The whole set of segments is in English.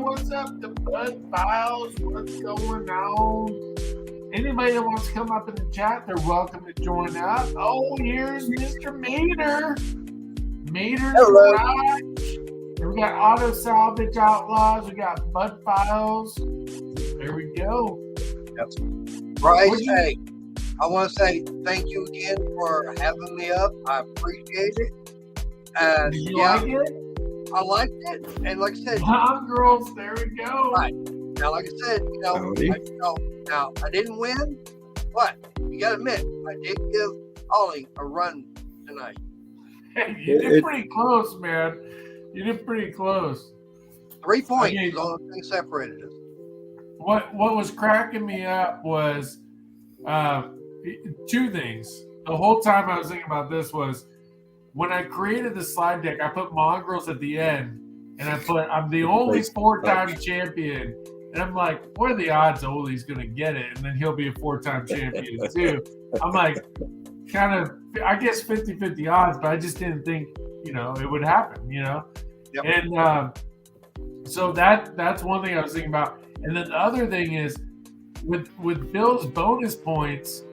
what's up? The Bud Files, what's going on? Anybody that wants to come up in the chat, they're welcome to join up. Oh, here's Mr. Mater. Mater's Garage. And we got Auto Salvage Outlaws. We got Bud Files. There we go. Yep. Bryce, hey, I want to say thank you again for having me up. I appreciate it. And did you like it? I liked it. And like I said, Mongrels, there we go. Right. Now, like I said, now I didn't win, but you got to admit, I did give Ollie a run tonight. Hey, you did pretty close, man. You did pretty close. 3 points is the only thing separated us. What was cracking me up was two things. The whole time I was thinking about this was when I created the slide deck, I put Mongrels at the end, and I put I'm the only 4-time champion. And I'm like, what are the odds Ollie's going to get it? And then he'll be a 4-time champion too. I'm like, kind of, I guess 50-50 odds, but I just didn't think, it would happen, Yep. And so that's one thing I was thinking about. And then the other thing is with Bill's bonus points,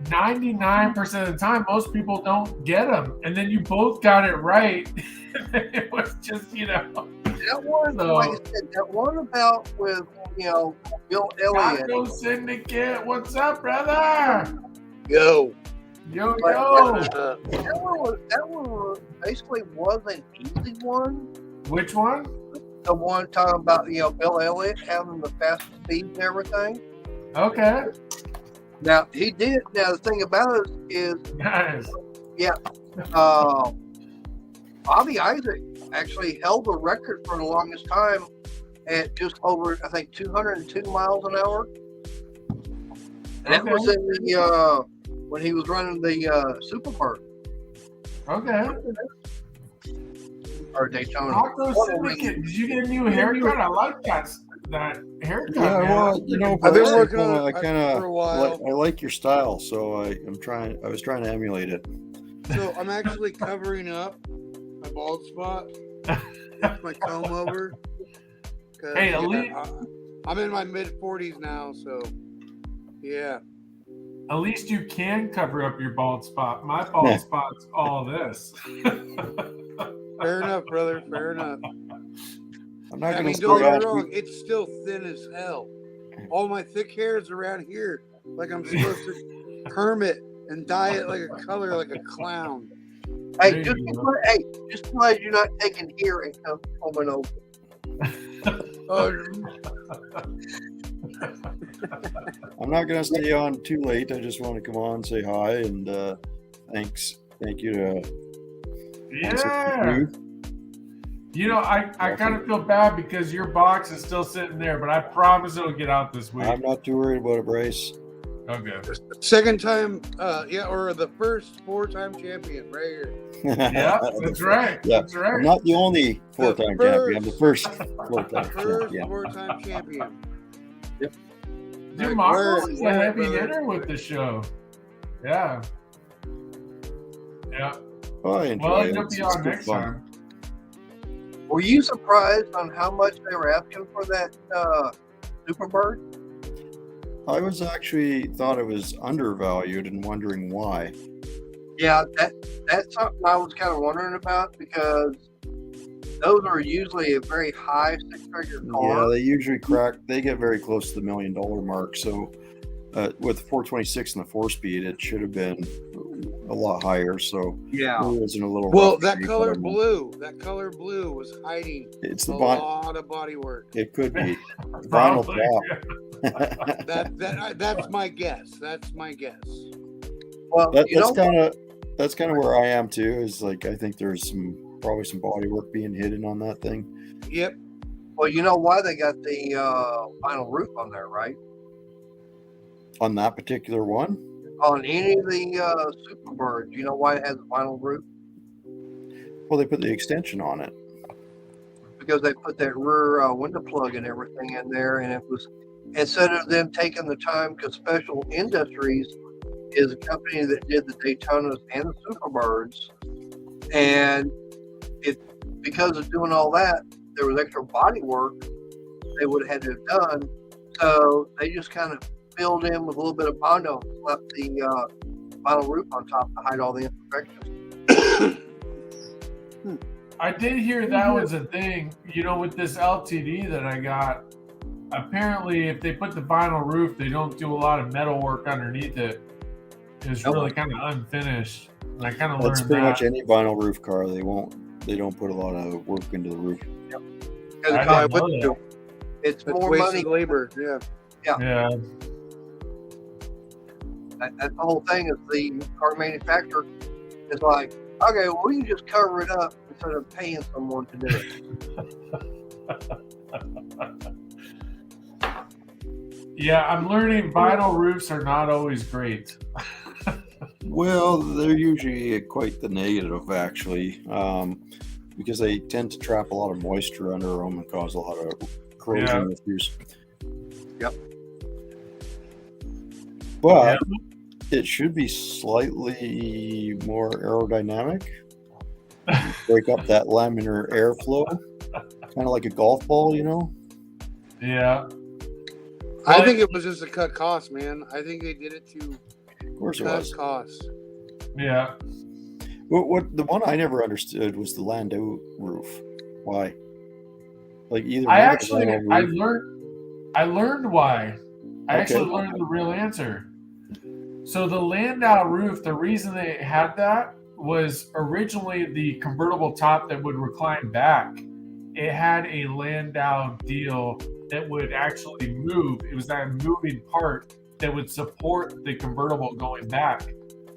99% of the time, most people don't get them. And then you both got it right. It was just, That one, like I said, that one about with, Bill Elliott. Taco Syndicate, what's up, brother? Yo. Yo. That one basically was an easy one. Which one? The one talking about, Bill Elliott having the fastest speed and everything. Okay. Now, he did. Now, the thing about it is nice. Yeah. Bobby Isaac actually held the record for the longest time at just over, I think, 202 miles an hour. And that was in the when he was running the Superbird. Okay. Or Daytona. Taco Syndicate. Did you get a new haircut? I like that haircut. Yeah, man. well, I've been working on I kind of for a while. I like your style, so I was trying to emulate it. So I'm actually covering up my bald spot with my comb over. Hey, Elite. I'm in my mid 40s now, so yeah. At least you can cover up your bald spot. My bald spot's all this. Fair enough, brother. Fair enough. I'm not going to don't get me wrong. It's still thin as hell. All my thick hair is around here, like I'm supposed to perm it and dye it like a color, like a clown. Hey, just glad you're not taking here and coming over. I'm not going to stay on too late. I just want to come on and say hi and thank you to. Yeah. I kind of feel bad because your box is still sitting there, but I promise it'll get out this week. I'm not too worried about it, Bryce. Okay. Second time, or the first 4-time champion right here. Yeah, that's right. Yeah. That's right. I'm not the only 4-time champion. I'm the first 4-time champion. 4-time champion. Yep. Dude, Mongrels is a heavy hitter with the show. Yeah. Yeah. Oh, I enjoy it. He'll be on next time. Were you surprised on how much they were asking for that Superbird? I was actually thought it was undervalued and wondering why. Yeah, that's something I was kind of wondering about because those are usually a very high six-figure car. Yeah, they usually they get very close to the $1 million mark. So with 426 and the 4-speed, it should have been a lot higher. So yeah, it wasn't a little. Well, that color blue was hiding. It's the lot of body work. It could be vinyl top. That's my guess. That's my guess. Well, that's kind of where I am too. Is like I think there's probably some body work being hidden on that thing. Yep. Well, you know why they got the vinyl roof on there, right? On that particular one? On any of the Superbirds, you know why it has a vinyl roof? Well, they put the extension on it. Because they put that rear window plug and everything in there, and it was instead of them taking the time, because Special Industries is a company that did the Daytonas and the Superbirds, and because of doing all that, there was extra body work they would have had to have done. So they just kind of filled in with a little bit of Bondo, left the vinyl roof on top to hide all the imperfections. I did hear that was a thing, with this LTD that I got. Apparently, if they put the vinyl roof, they don't do a lot of metal work underneath it. It's really kind of unfinished. And I kind of learned That's pretty much any vinyl roof car. They don't put a lot of work into the roof. Yep. I didn't know that. It's more wasted money. labor. Yeah. Yeah. That's the whole thing. Is the car manufacturer is like, okay, well, we can just cover it up instead of paying someone to do it. Yeah, I'm learning vinyl roofs are not always great. Well, they're usually quite the negative, actually, because they tend to trap a lot of moisture under them and cause a lot of corrosion issues. Yep. But it should be slightly more aerodynamic. Break up that laminar airflow, kind of like a golf ball, Yeah. I think it was just to cut costs, man. I think they did it to Of course it cut was. costs. Yeah. What the one I never understood was the Landau roof. Why? Like either I make a actually vinyl I learned why. I actually Okay. learned the real answer. So the Landau roof, the reason they had that was originally the convertible top that would recline back. It had a Landau deal that would actually move. It was that moving part that would support the convertible going back.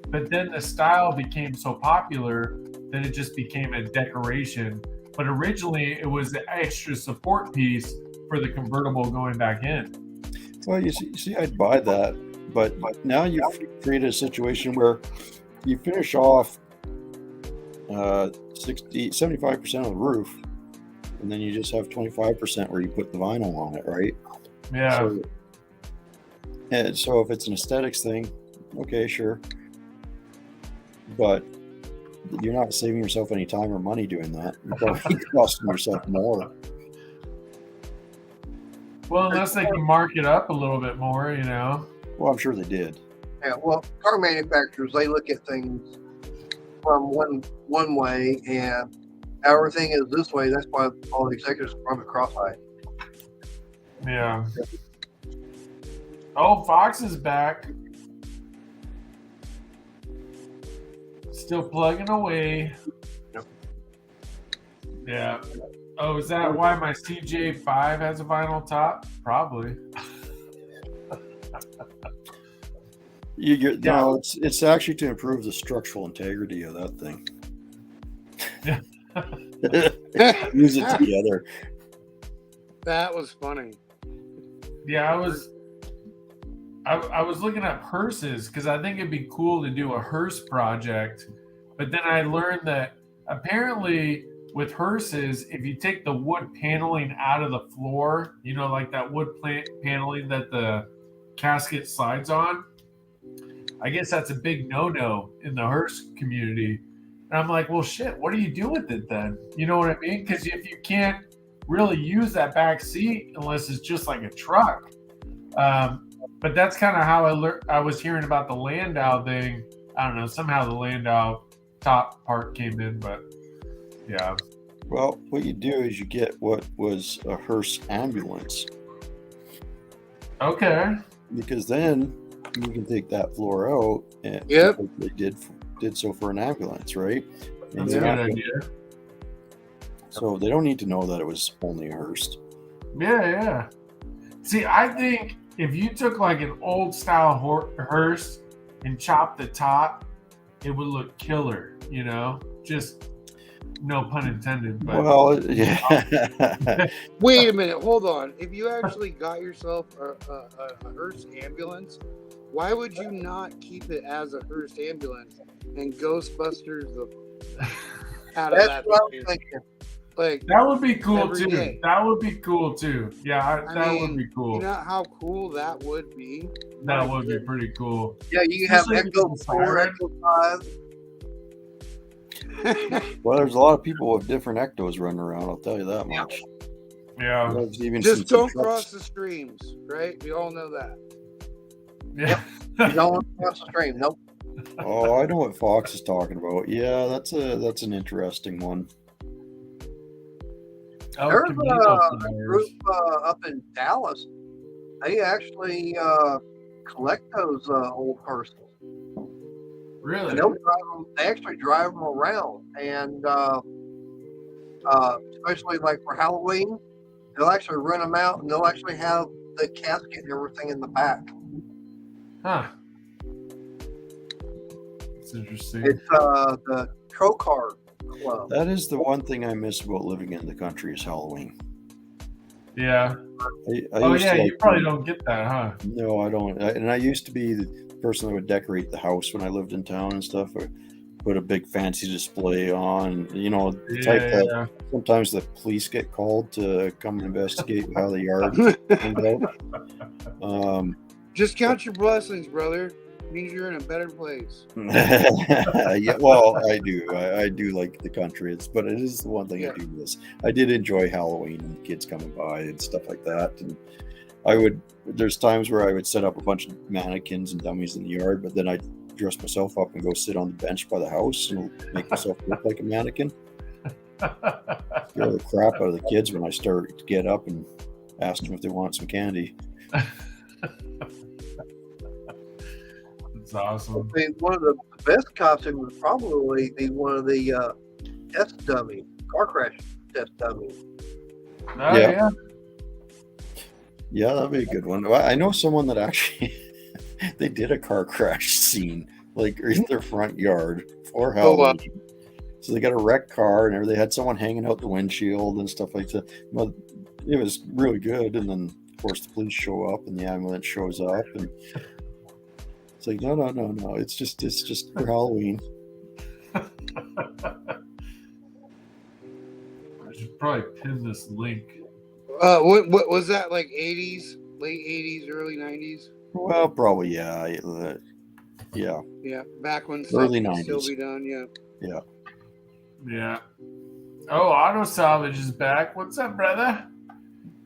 But then the style became so popular that it just became a decoration. But originally it was the extra support piece for the convertible going back in. Well, you see, I'd buy that, but now you've created a situation where you finish off 75% of the roof, and then you just have 25% where you put the vinyl on it, right? Yeah. So if it's an aesthetics thing, okay, sure. But you're not saving yourself any time or money doing that. You're probably costing yourself more. Well, unless they can mark it up a little bit more, Well, I'm sure they did. Yeah, well, car manufacturers, they look at things from one way, and everything is this way. That's why all the executives run the cross-eyed. Yeah. Oh, Fox is back. Still plugging away. Yep. Yeah. Oh, is that why my CJ5 has a vinyl top? Probably. No, it's actually to improve the structural integrity of that thing. Yeah. Use it together. That was funny. Yeah, I was looking at hearses because I think it'd be cool to do a hearse project, but then I learned that apparently with hearses, if you take the wood paneling out of the floor, like that wood paneling that the casket slides on, I guess that's a big no-no in the hearse community. And I'm like, well, shit, what do you do with it then? You know what I mean? Because if you can't really use that back seat unless it's just like a truck. But that's kind of how I was hearing about the Landau thing. I don't know. Somehow the Landau top part came in, but yeah. Well, what you do is you get what was a hearse ambulance. Okay. Because then you can take that floor out and they did so for an ambulance, right? And That's a good idea. So they don't need to know that it was only a hearse. Yeah. See, I think if you took like an old style hearse and chopped the top, it would look killer, just no pun intended. But Well, yeah. Wait a minute, hold on. If you actually got yourself a hearse ambulance, why would you not keep it as a hearse ambulance and Ghostbusters out of That's that? what I'm thinking. Like that would be cool every too. day. That would be cool too. Yeah, I that mean, would be cool. You know how cool that would be? That would be pretty cool. Yeah, you can have Especially Echo with the 4, siren. Echo 5. Well, there's a lot of people with different ectos running around, I'll tell you that much. Yeah. There's even Just some don't trucks. cross the streams, right? We all know that. Yeah. You don't want to cross the stream. Nope. Oh, I know what Fox is talking about. Yeah, that's an interesting one. Oh, There's Camino a flowers. group up in Dallas. They actually collect those old persons. Really? And they'll drive them, they actually drive them around. And especially like for Halloween, they'll actually rent them out and they'll actually have the casket and everything in the back. Huh. That's interesting. It's the Trocar Club. That is the one thing I miss about living in the country is Halloween. Yeah. I Oh, used yeah. to You probably don't get that, huh? No, I don't. And I used to be the person that would decorate the house when I lived in town and stuff. I put a big fancy display on. You know, the type that sometimes the police get called to come investigate how the yard turned out. Just count your blessings, brother. It means you're in a better place. Yeah, well, I do. I do like the country. But it is the one thing I do miss. I did enjoy Halloween and kids coming by and stuff like that. And there's times where I would set up a bunch of mannequins and dummies in the yard, but then I'd dress myself up and go sit on the bench by the house and make myself look like a mannequin. Scare the crap out of the kids when I start to get up and ask them if they want some candy. That's awesome. I mean, one of the best costumes would probably be one of the test dummy, car crash test dummy. Oh, yeah. Yeah, that'd be a good one. Well, I know someone that actually they did a car crash scene like in their front yard for Halloween. Oh, wow. So they got a wrecked car and they had someone hanging out the windshield and stuff like that. Well, it was really good. And then of course the police show up and the ambulance shows up and it's like no. It's just for Halloween. I should probably pin this link. What was that, like 80s, late 80s, early 90s? Well, probably yeah. Yeah. Back when Early stuff could 90s. still be done, Yeah. Oh, Auto Salvage is back. What's up, brother?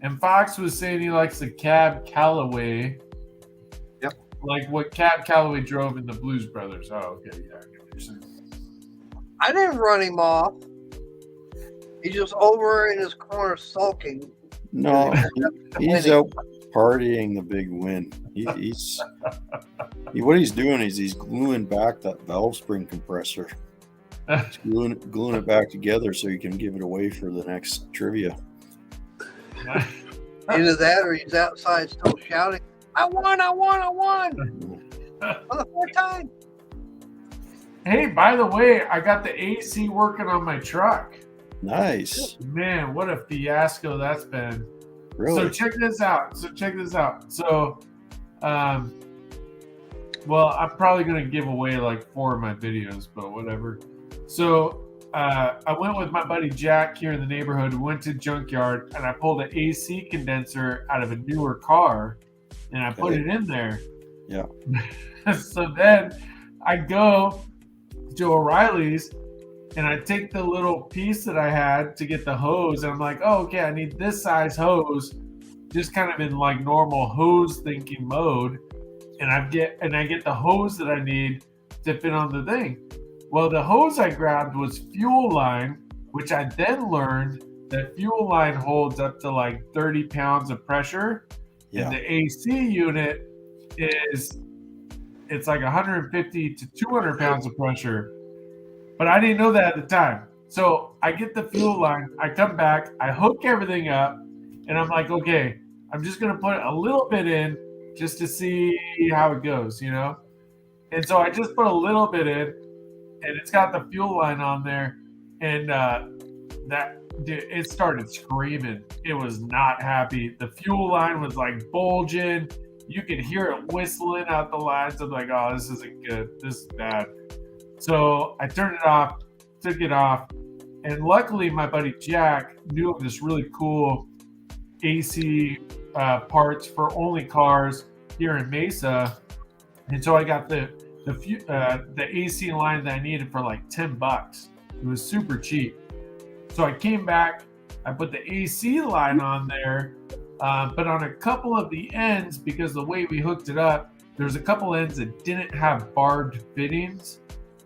And Fox was saying he likes the Cab Calloway. Yep. Like what Cab Calloway drove in the Blues Brothers. Oh, okay. Yeah, I get what you're saying. I didn't run him off. He's just over in his corner sulking. No, he's out partying the big win. He's what he's doing is he's gluing back that valve spring compressor. He's gluing it back together so he can give it away for the next trivia. Either that or he's outside still shouting, I won! For the fourth time. Hey, by the way, I got the AC working on my truck. Nice. Man, what a fiasco that's been. Really? So check this out. So, well, I'm probably going to give away like 4 of my videos, but whatever. So I went with my buddy Jack here in the neighborhood. We went to Junkyard, and I pulled an AC condenser out of a newer car, and I put it in there. Yeah. So then I go to O'Reilly's, and I take the little piece that I had to get the hose, and I'm like, oh, okay, I need this size hose, just kind of in like normal hose thinking mode, and I get the hose that I need to fit on the thing. Well, the hose I grabbed was fuel line, which I then learned that fuel line holds up to like 30 pounds of pressure, and the AC unit it's like 150 to 200 pounds of pressure. But I didn't know that at the time. So I get the fuel line, I come back, I hook everything up, and I'm like, okay, I'm just going to put a little bit in just to see how it goes, you know? And so I just put a little bit in, and it's got the fuel line on there, and it started screaming. It was not happy. The fuel line was like bulging. You could hear it whistling out the lines. I'm like, oh, this isn't good. This is bad. So I turned it off, took it off, and luckily my buddy Jack knew of this really cool AC parts for only cars here in Mesa, and so I got the AC line that I needed for like $10. It was super cheap. So I came back, I put the AC line on there, but on a couple of the ends, because the way we hooked it up, there's a couple ends that didn't have barbed fittings,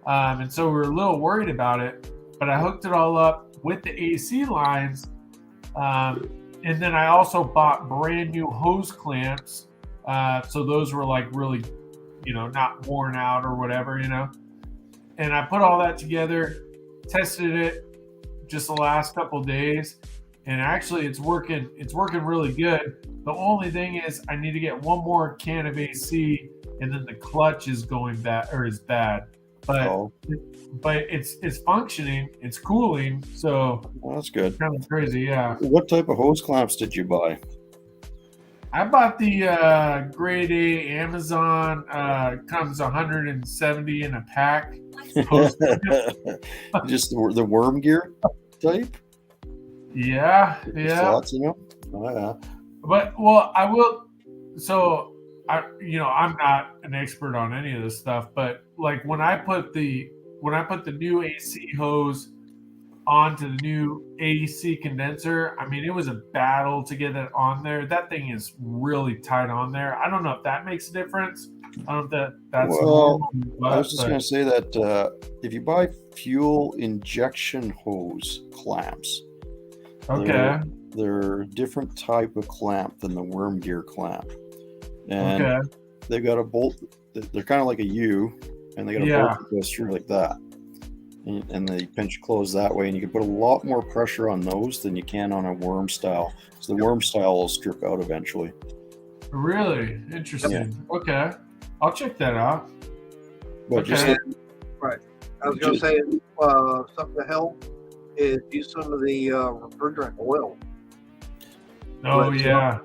and so we were a little worried about it. But I hooked it all up with the AC lines, and then I also bought brand new hose clamps, so those were like really, not worn out or whatever, And I put all that together, tested it just the last couple of days, and actually it's working really good. The only thing is I need to get one more can of AC, and then the clutch is going bad or is bad. But it's functioning, it's cooling, so well, that's good. Kind of crazy, yeah. What type of hose clamps did you buy? I bought the grade A Amazon, comes 170 in a pack. Just the worm gear type? Yeah. Thoughts, Oh, yeah. But I will. So I'm not an expert on any of this stuff, but like when I put the new AC hose onto the new AC condenser, I mean, it was a battle to get it on there. That thing is really tight on there. I don't know if that makes a difference. I don't know if that's normal. I was just going to say that if you buy fuel injection hose clamps, they're a different type of clamp than the worm gear clamp. And they've got a bolt. They're kind of like a U, and they got a bolt that goes through like that. And they pinch close that way, and you can put a lot more pressure on those than you can on a worm style. So the worm style will strip out eventually. Really interesting. Yeah. Okay, I'll check that out. But right. I was going to say something to help is use some of the refrigerant oil. Oh yeah.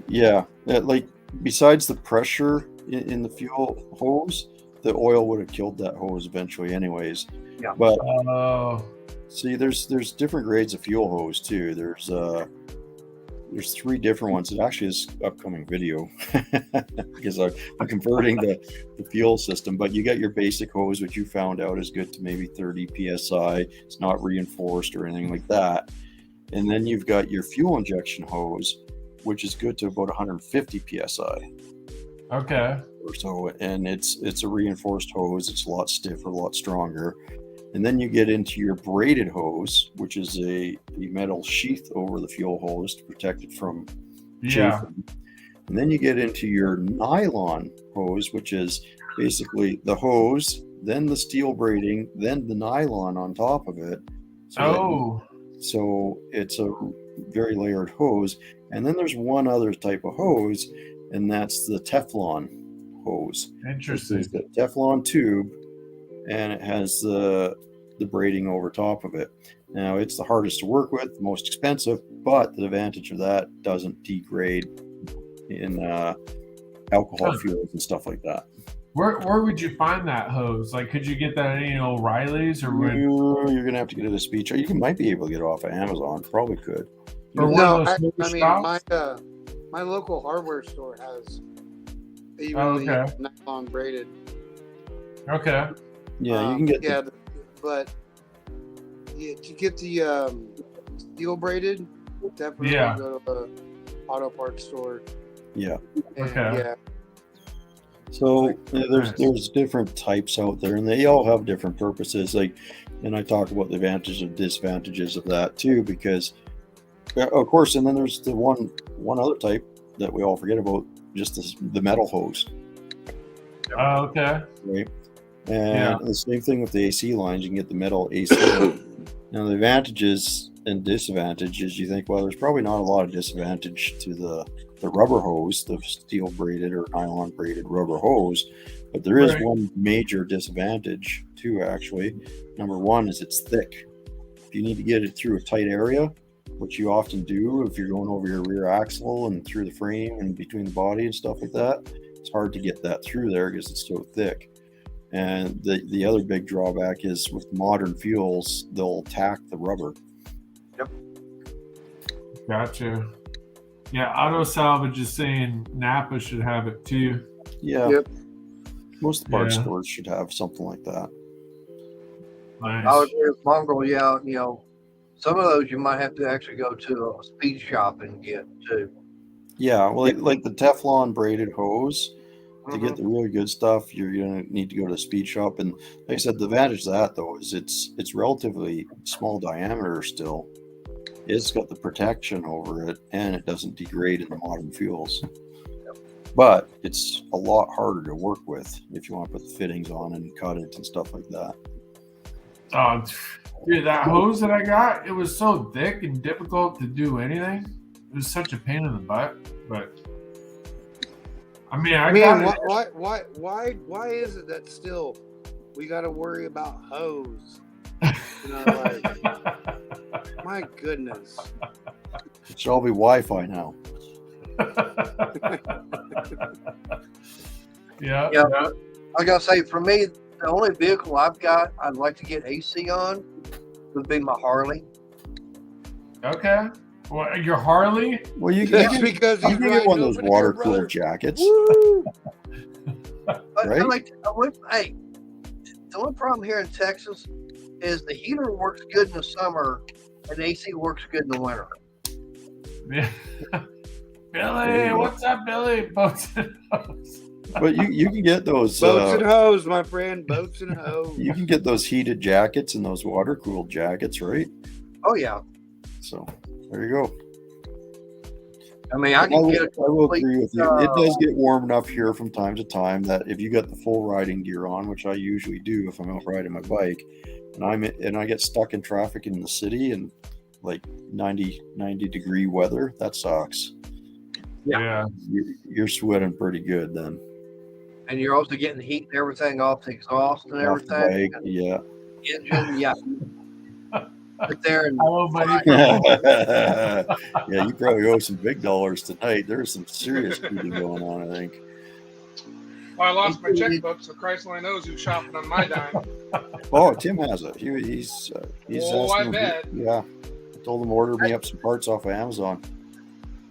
Yeah, like besides the pressure in the fuel hose, the oil would have killed that hose eventually anyways. Yeah. But see, there's different grades of fuel hose too. There's 3 different ones. It actually is upcoming video because I'm converting the fuel system. But you got your basic hose, which you found out is good to maybe 30 psi. It's not reinforced or anything like that. And then you've got your fuel injection hose, which is good to about 150 psi. Okay. Or so, and it's a reinforced hose. It's a lot stiffer, a lot stronger. And then you get into your braided hose, which is a metal sheath over the fuel hose to protect it from chafing. And then you get into your nylon hose, which is basically the hose, then the steel braiding, then the nylon on top of it. So it's a very layered hose. And then there's one other type of hose, and that's the Teflon hose. Interesting. It's the Teflon tube, and it has the braiding over top of it. Now, it's the hardest to work with, the most expensive, but the advantage of that doesn't degrade in alcohol fuels and stuff like that. Where would you find that hose? Like, could you get that at any O'Reilly's or You're gonna have to get it at a speed shop. You might be able to get it off of Amazon. Probably could. Or no, I mean my local hardware store has nylon braided. Okay. Yeah, you can get. But to get the steel braided, definitely go to the auto parts store. Yeah. Okay. So there's different types out there, and they all have different purposes. And I talk about the advantages and disadvantages of that too, because of course, and then there's the one other type that we all forget about, just the metal hose. Oh, okay. Right. And the same thing with the AC lines. You can get the metal AC. Now, the advantages and disadvantages, you think, well, there's probably not a lot of disadvantage to the rubber hose, the steel braided or nylon braided rubber hose, but there is one major disadvantage too, actually. Number one is it's thick. If you need to get it through a tight area, which you often do if you're going over your rear axle and through the frame and between the body and stuff like that, it's hard to get that through there because it's so thick. And the other big drawback is with modern fuels, they'll tack the rubber. Yep. Gotcha. Yeah, Auto Salvage is saying Napa should have it too. Yeah. Yep. Most of the parts stores should have something like that. Nice. I would agree with Mongrel. Yeah, some of those you might have to actually go to a speed shop and get too. Yeah, well, like the Teflon braided hose, to get Mhm. the really good stuff, you're gonna need to go to a speed shop. And like I said, the advantage of that though is it's relatively small diameter still. It's got the protection over it, and it doesn't degrade in the modern fuels. But it's a lot harder to work with if you want to put the fittings on and cut it and stuff like that. Oh, dude, that hose that I got, it was so thick and difficult to do anything. It was such a pain in the butt. But I mean, I got it. Why is it that still we got to worry about hose? You know, like, my goodness. It should all be Wi-Fi now. Yeah. I gotta say, for me, the only vehicle I've got I'd like to get AC on would be my Harley. Okay. Well, your Harley? Well, you That's can because you he's can get one of riding those over to your water brother. cooled jackets. Woo! But Right? hey, the only problem here in Texas is the heater works good in the summer and AC works good in the winter. Yeah. Billy, what's up, Billy? Boats and hose. But you can get those Boats and hose, my friend. Boats and hose. you can get those heated jackets and those water cooled jackets, right? Oh yeah, So there you go. I mean I can get a I will complete, agree with you. It does get warm enough here from time to time that if you got the full riding gear on, which I usually do if I'm out riding my bike, and I get stuck in traffic in the city and like 90 degree weather, that sucks. Yeah. You're sweating pretty good then. and you're also getting heat and everything off the exhaust and Off the everything. bike, yeah. Engine, yeah. Sit there and Hello, buddy. Yeah, you probably owe some big dollars tonight. There's some serious cheating going on, I think. Well, I lost my checkbook, so Christ only knows who's shopping on my dime. Oh, Tim has it. He's Oh, I asking him- bet. Yeah, I told him to order me up some parts off of Amazon.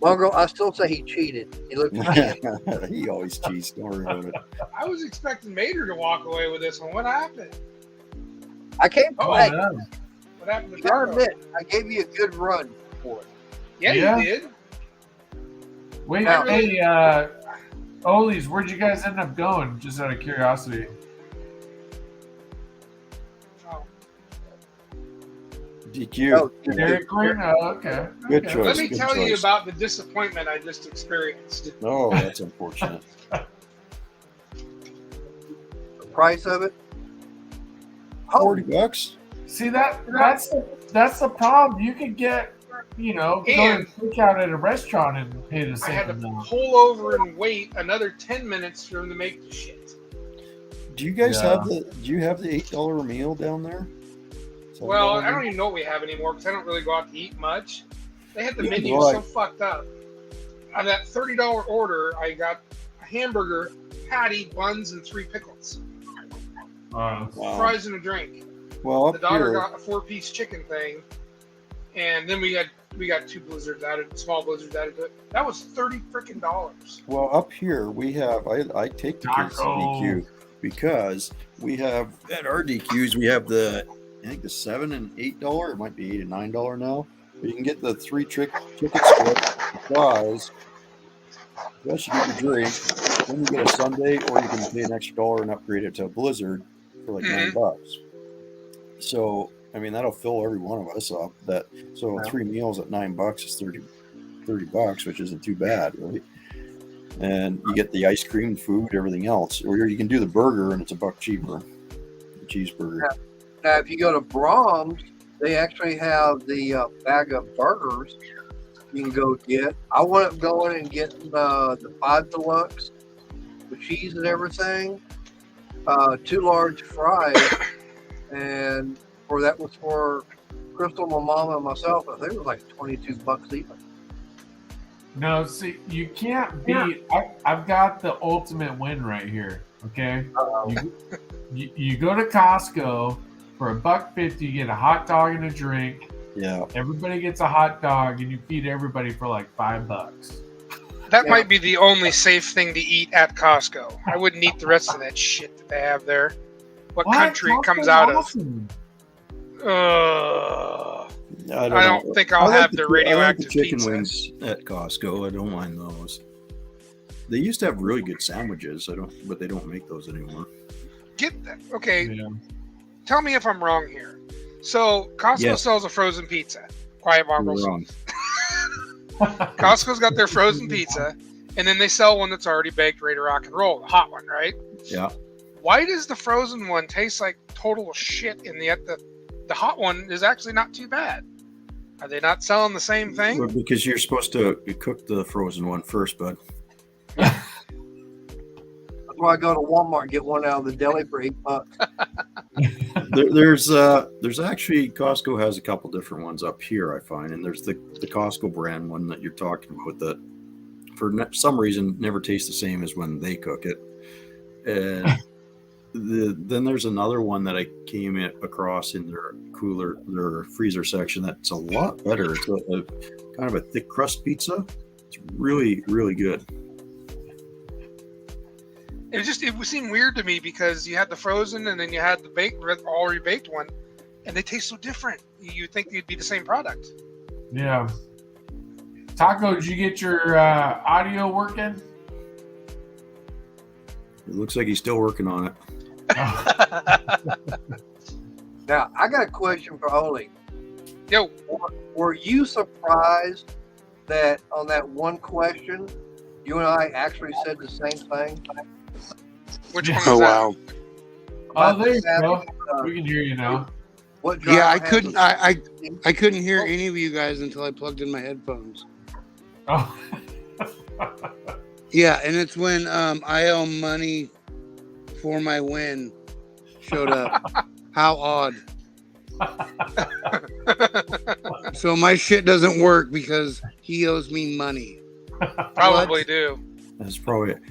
Mongrel, I still say he cheated. He looked at me. He always cheats. Don't worry about it. I was expecting Mater to walk away with this one. What happened? I can't Oh, play. yeah. What happened to You gotta Taco? admit, I gave you a good run for it. Yeah, Yeah. you did. Wait, Now- hey, Olies, where'd you guys end up going? Just out of curiosity. Oh. DQ. Oh, Dairy Queen? Oh, okay. Good Okay. choice. Let me good tell you choice. about the disappointment I just experienced. Oh, that's unfortunate. The price of it? Oh, $40. See that's the problem. You could get, go And- and cook out at a restaurant and pay the I same had to amount. pull over and wait another 10 minutes for him to make the shit. Do you guys Yeah. do you have the $8 meal down there? Well, I don't even know what we have anymore because I don't really go out to eat much. They had the Yeah, menu right. so fucked up. On that $30 order, I got a hamburger, patty, buns, and 3 pickles, Wow. fries, and a drink. Well, The up daughter here, got a 4-piece chicken thing, and then we got 2 blizzards added, small blizzards added to it. That was $30 freaking dollars. well, up here we have. I take the kids to Taco. DQ because we have at our DQs we have the $7 and $8. It might be $8 and $9 now. But you can get the 3 chicken strips, fries. Plus you get the drink. Then you get a sundae, or you can pay an extra $1 and upgrade it to a blizzard for like $9. So I mean that'll fill every one of us up. So 3 meals at $9 is $30, which isn't too bad, really. And you get the ice cream, food, everything else. Or you can do the burger, and it's $1 cheaper. The cheeseburger. now if you go to Brahms, they actually have the bag of burgers you can go get. I went up going and getting the 5 deluxe, the cheese and everything, 2 large fries, and that was for Crystal, my mom, and myself. I think it was like $22 even. No, see, you can't beat. I've got the ultimate win right here. Okay, you go to Costco for $1.50, you get a hot dog and a drink. Yeah. Everybody gets a hot dog, and you feed everybody for like $5. That Yeah. might be the only safe thing to eat at Costco. I wouldn't eat the rest of that shit that they have there. What country it comes Costco's out awesome. of? I don't think I'll have the I like radioactive the chicken pizza. wings at Costco. I don't mind those. They used to have really good sandwiches. But they don't make those anymore. Get that? Okay, Yeah. tell me if I'm wrong here. So Costco Yes. sells a frozen pizza. Quiet You're Mongrels. wrong. Costco's got their frozen pizza, and then they sell one that's already baked, ready to rock and roll, the hot one, right? Yeah. Why does the frozen one taste like total shit, and yet the hot one is actually not too bad? Are they not selling the same thing? Well, because you're supposed to cook the frozen one first, bud. That's why I go to Walmart and get one out of the deli for $8. There's actually Costco has a couple different ones up here, I find, and there's the Costco brand one that you're talking about that for some reason never tastes the same as when they cook it. And then there's another one that I came across in their freezer section that's a lot better. It's a kind of a thick crust pizza. It's really, really good. It would seem weird to me because you had the frozen and then you had the already baked one, and they taste so different. You think they'd be the same product. Yeah. Taco, did you get your audio working? It looks like he's still working on it. Now, I got a question for Oli. Yo, Were you surprised that on that one question, you and I actually said the same thing? which one was Oh that? wow. Oh, there you About go. having, We can hear you now. what Yeah, I driver has couldn't. a- I couldn't hear any of you guys until I plugged in my headphones. Oh. Yeah, and it's when I owe money for my win showed up. How odd. So my shit doesn't work because he owes me money. Probably What? do. That's probably it.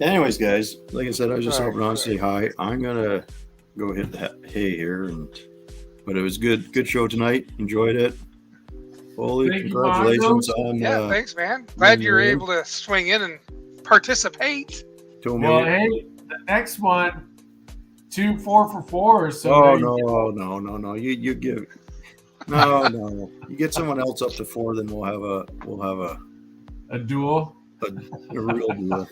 Anyways, guys, like I said, I was just hopping on to say hi. I'm gonna go hit the hay here, but it was good show tonight. Enjoyed it. Holy Thank you, congratulations Mongrels. on Yeah, thanks, man. Glad you were yeah. able to swing in and participate. 2 Well, million. hey, the next one, 2 4 for 4. So Oh there you go. no! You give no. You get someone else up to 4, then we'll have A duel. a real deal.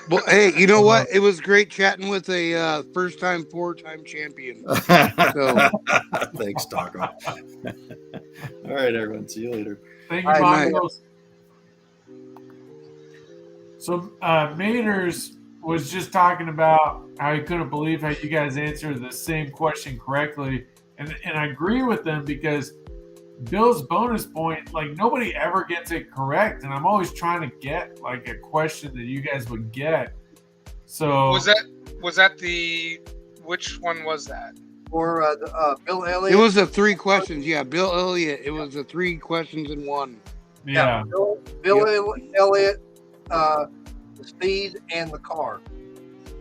Well, hey, you know what? It was great chatting with a first-time, 4-time champion. So, Thanks, Taco. All right, everyone. See you later. Thank you, Good night. Mongrels. So Maters was just talking about how he couldn't believe how you guys answered the same question correctly. And I agree with them because Bill's bonus point, like nobody ever gets it correct. And I'm always trying to get like a question that you guys would get. So Was that the which one was that? Or Bill Elliott? it was the 3 questions. Yeah, Bill Elliott. It was the 3 questions in one. yeah. Bill Elliott, the speed, and the car.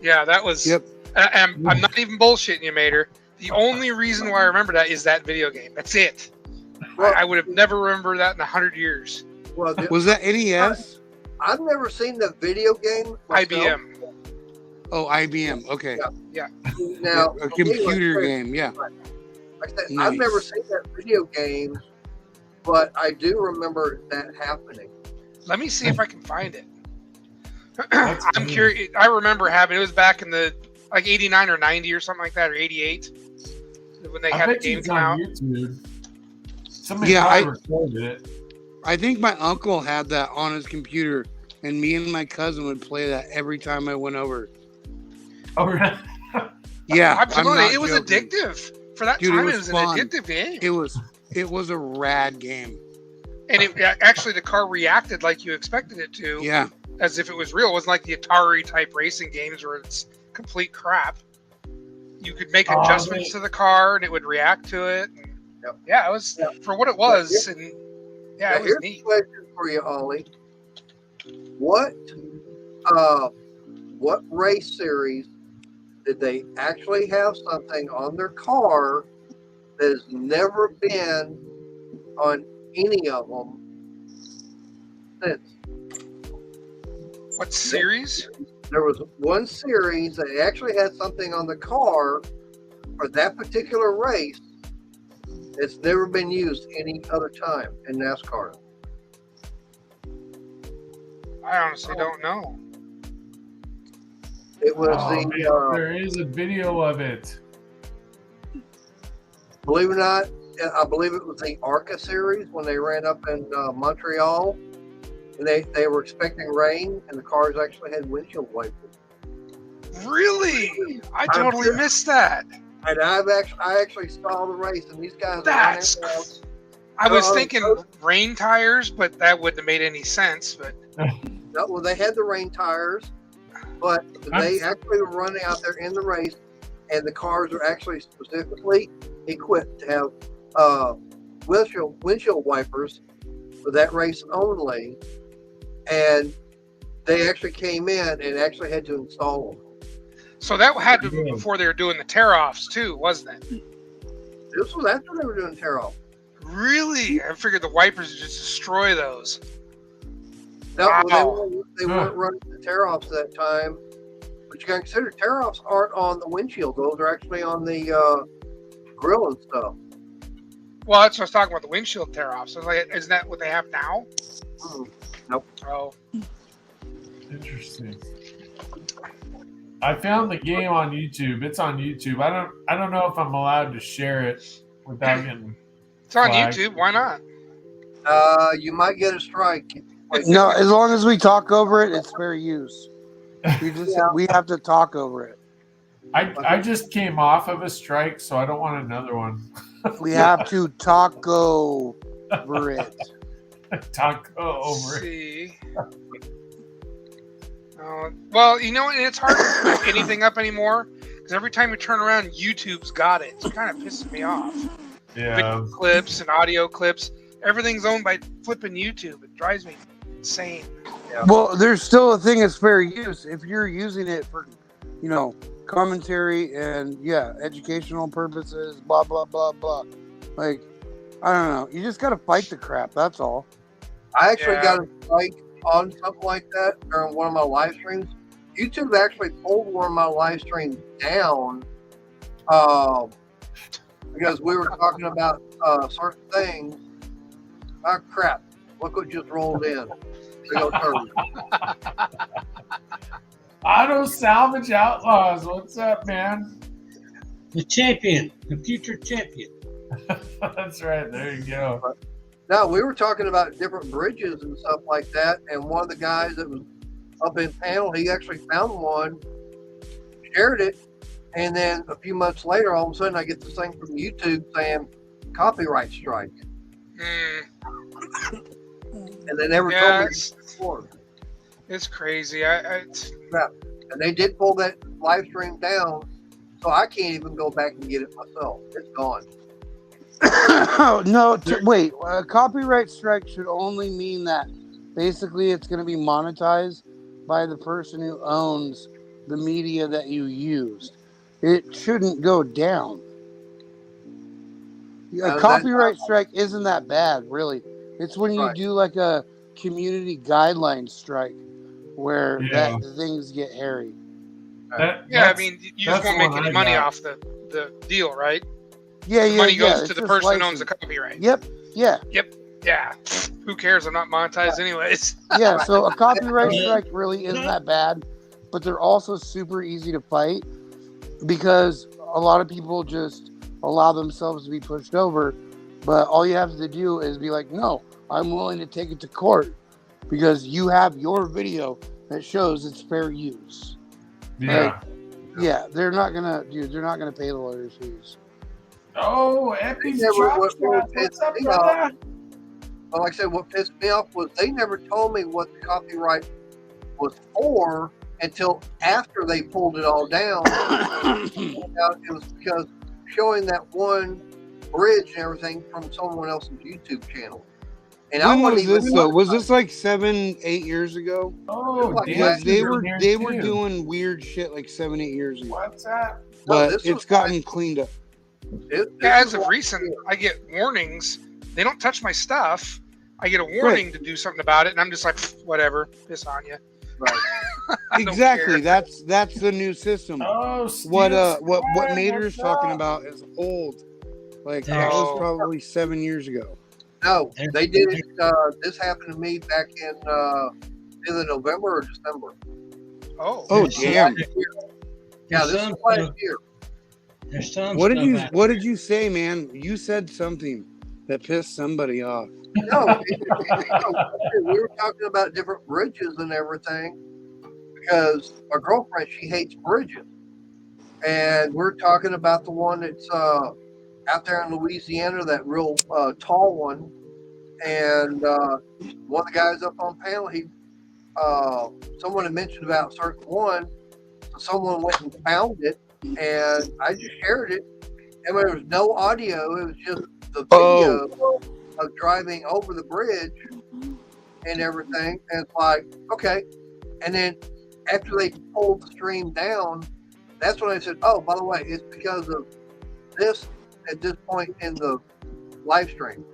Yeah, that was. Yep. I'm not even bullshitting you, Mater. The only reason why I remember that is that video game. That's it. Well, I would have never remembered that in 100 years. well, Was that NES? I've never seen the video game myself. IBM. Oh, IBM. Okay. Now, A computer game. Yeah. Like I said, Nice. I've never seen that video game, but I do remember that happening. Let me see if I can find it. That's I'm good. curious. I remember having it was back in the like 89 or 90 or something like that, or 88 when they I had the bet you game it's come on out. YouTube. Somebody Yeah, probably recorded it. I think my uncle had that on his computer, and me and my cousin would play that every time I went over. Oh, really? Yeah, I'm Absolutely, not it was joking. addictive for that Dude, it time. was It was fun. an addictive game, It was a rad game. and it actually the car reacted like you expected it to, Yeah. as if it was real. It wasn't like the Atari type racing games where it's complete crap. You could make adjustments to the car, and it would react to it. And, Yep. yeah, it was for what it was, and yeah, Now, it was here's neat. a question for you, Ollie. What race series did they actually have something on their car that has never been on any of them since? What series? There was one series that actually had something on the car for that particular race It's never been used any other time in NASCAR. I honestly don't know. It was Man, there is a video of it. Believe it or not, I believe it was the ARCA series when they ran up in Montreal. And they were expecting rain, and the cars actually had windshield wipers. Really? I totally missed that. And I actually saw the race, and these guys. I was thinking rain tires, but that wouldn't have made any sense. But no, well, they had the rain tires, but they actually were running out there in the race, and the cars were actually specifically equipped to have windshield wipers for that race only. And they actually came in and actually had to install them. So that had to be before they were doing the tear-offs too, wasn't it? This was after they were doing tear-off. Really? I figured the wipers would just destroy those. No, Wow. they weren't running the tear-offs at that time. But you got to consider tear-offs aren't on the windshield. Those are actually on the grill and stuff. Well, that's what I was talking about, the windshield tear-offs. So like, isn't that what they have now? Nope. Oh. Interesting. I found the game on YouTube. It's on YouTube. I don't know if I'm allowed to share it without getting. It's on flagged. YouTube. Why not? You might get a strike. No, as long as we talk over it, it's fair use. We have to talk over it. I just came off of a strike, so I don't want another one. We have to talk over it. Talk over it. See. Well, you know, it's hard to pick anything up anymore because every time you turn around, YouTube's got it. It's kind of pissing me off. Yeah. Video clips and audio clips. Everything's owned by flipping YouTube. It drives me insane. Yeah. Well, there's still a thing as fair use. If you're using it for, commentary and, educational purposes, blah, blah, blah, blah. Like, I don't know. You just got to fight the crap. That's all. I actually got a strike on something like that during one of my live streams. YouTube actually pulled one of my live streams down because we were talking about certain things. Oh, crap. Look what just rolled in. Big old turtle. Auto Salvage Outlaws. What's up, man? The champion, the future champion. That's right. There you go. No, we were talking about different bridges and stuff like that, and one of the guys that was up in panel, he actually found one, shared it, and then a few months later, all of a sudden, I get this thing from YouTube saying copyright strike, and they never told me before. It's crazy. And they did pull that live stream down, so I can't even go back and get it myself. It's gone. No, wait. A copyright strike should only mean that basically it's going to be monetized by the person who owns the media that you used. It shouldn't go down. A copyright strike isn't that bad, really. It's when you do like a community guideline strike where things get hairy. I mean, you just won't make any money off the deal, right? Money goes to the person who owns the copyright. Yep. Yeah. Who cares? I'm not monetized anyways. Yeah, so a copyright strike really isn't that bad, but they're also super easy to fight because a lot of people just allow themselves to be pushed over. But all you have to do is be like, no, I'm willing to take it to court because you have your video that shows it's fair use. Yeah. They're not gonna pay the lawyers' fees. Oh, Epi's What's up, brother? Well, like I said, what pissed me off was they never told me what the copyright was for until after they pulled it all down. It was because showing that one bridge and everything from someone else's YouTube channel. And when was this though? Was this like 7-8 years ago? Oh, because they were doing weird shit like 7-8 years ago. What's that? But it's gotten cleaned up. As of recent, I get warnings. They don't touch my stuff. I get a warning to do something about it, and I'm just like, whatever, piss on you. Right. Exactly. That's the new system. Oh, what Mater's talking about is old. Like that was Oh. probably 7 years ago. No, they did it. This happened to me back in either November or December. Oh. Oh There's damn! Yeah, There's this is some last stuff- year. There's some What did stuff you out What there. did you say, man? You said something that pissed somebody off. No, we were talking about different bridges and everything because my girlfriend, she hates bridges, and we're talking about the one that's out there in Louisiana, that real tall one. And one of the guys up on panel, someone had mentioned about a certain one. So someone went and found it, and I just shared it. And there was no audio; it was just the video of driving over the bridge and everything. And it's like, okay. And then after they pulled the stream down, that's when I said, oh, by the way, it's because of this at this point in the live stream.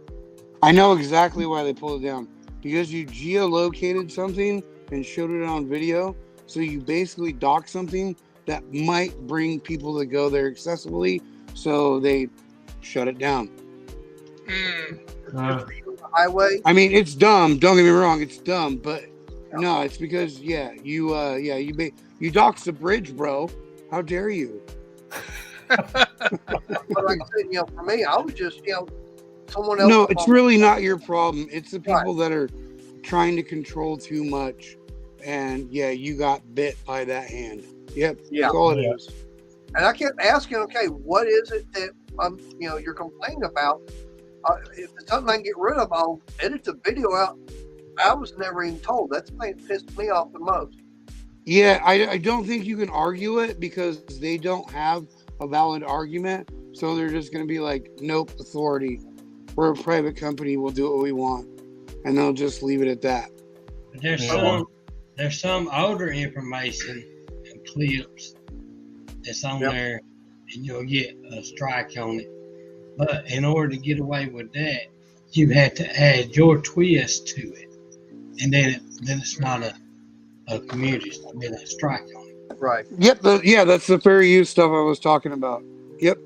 I know exactly why they pulled it down. Because you geolocated something and showed it on video. So you basically dock something that might bring people to go there accessibly. So they shut it down. The highway. I mean, it's dumb. Don't get me wrong, it's dumb. But no, it's because you docked the bridge, bro. How dare you? But like I said, for me, I was just, someone else. No, it's really not your problem. It's the people that are trying to control too much. And you got bit by that hand. Yep. Yeah. That's all it is. And I kept asking, okay, what is it that you're complaining about? If it's something I can get rid of, I'll edit the video out. I was never even told. That's the thing that pissed me off the most. Yeah, I don't think you can argue it because they don't have a valid argument. So they're just going to be like, nope, authority. We're a private company. We'll do what we want. And they'll just leave it at that. There's some older information and clips that's on there, and you'll get a strike on it. But in order to get away with that, you have to add your twist to it, and then it's not a community. I mean, a strike on it. Right. Yep. That's the fair use stuff I was talking about. Yep.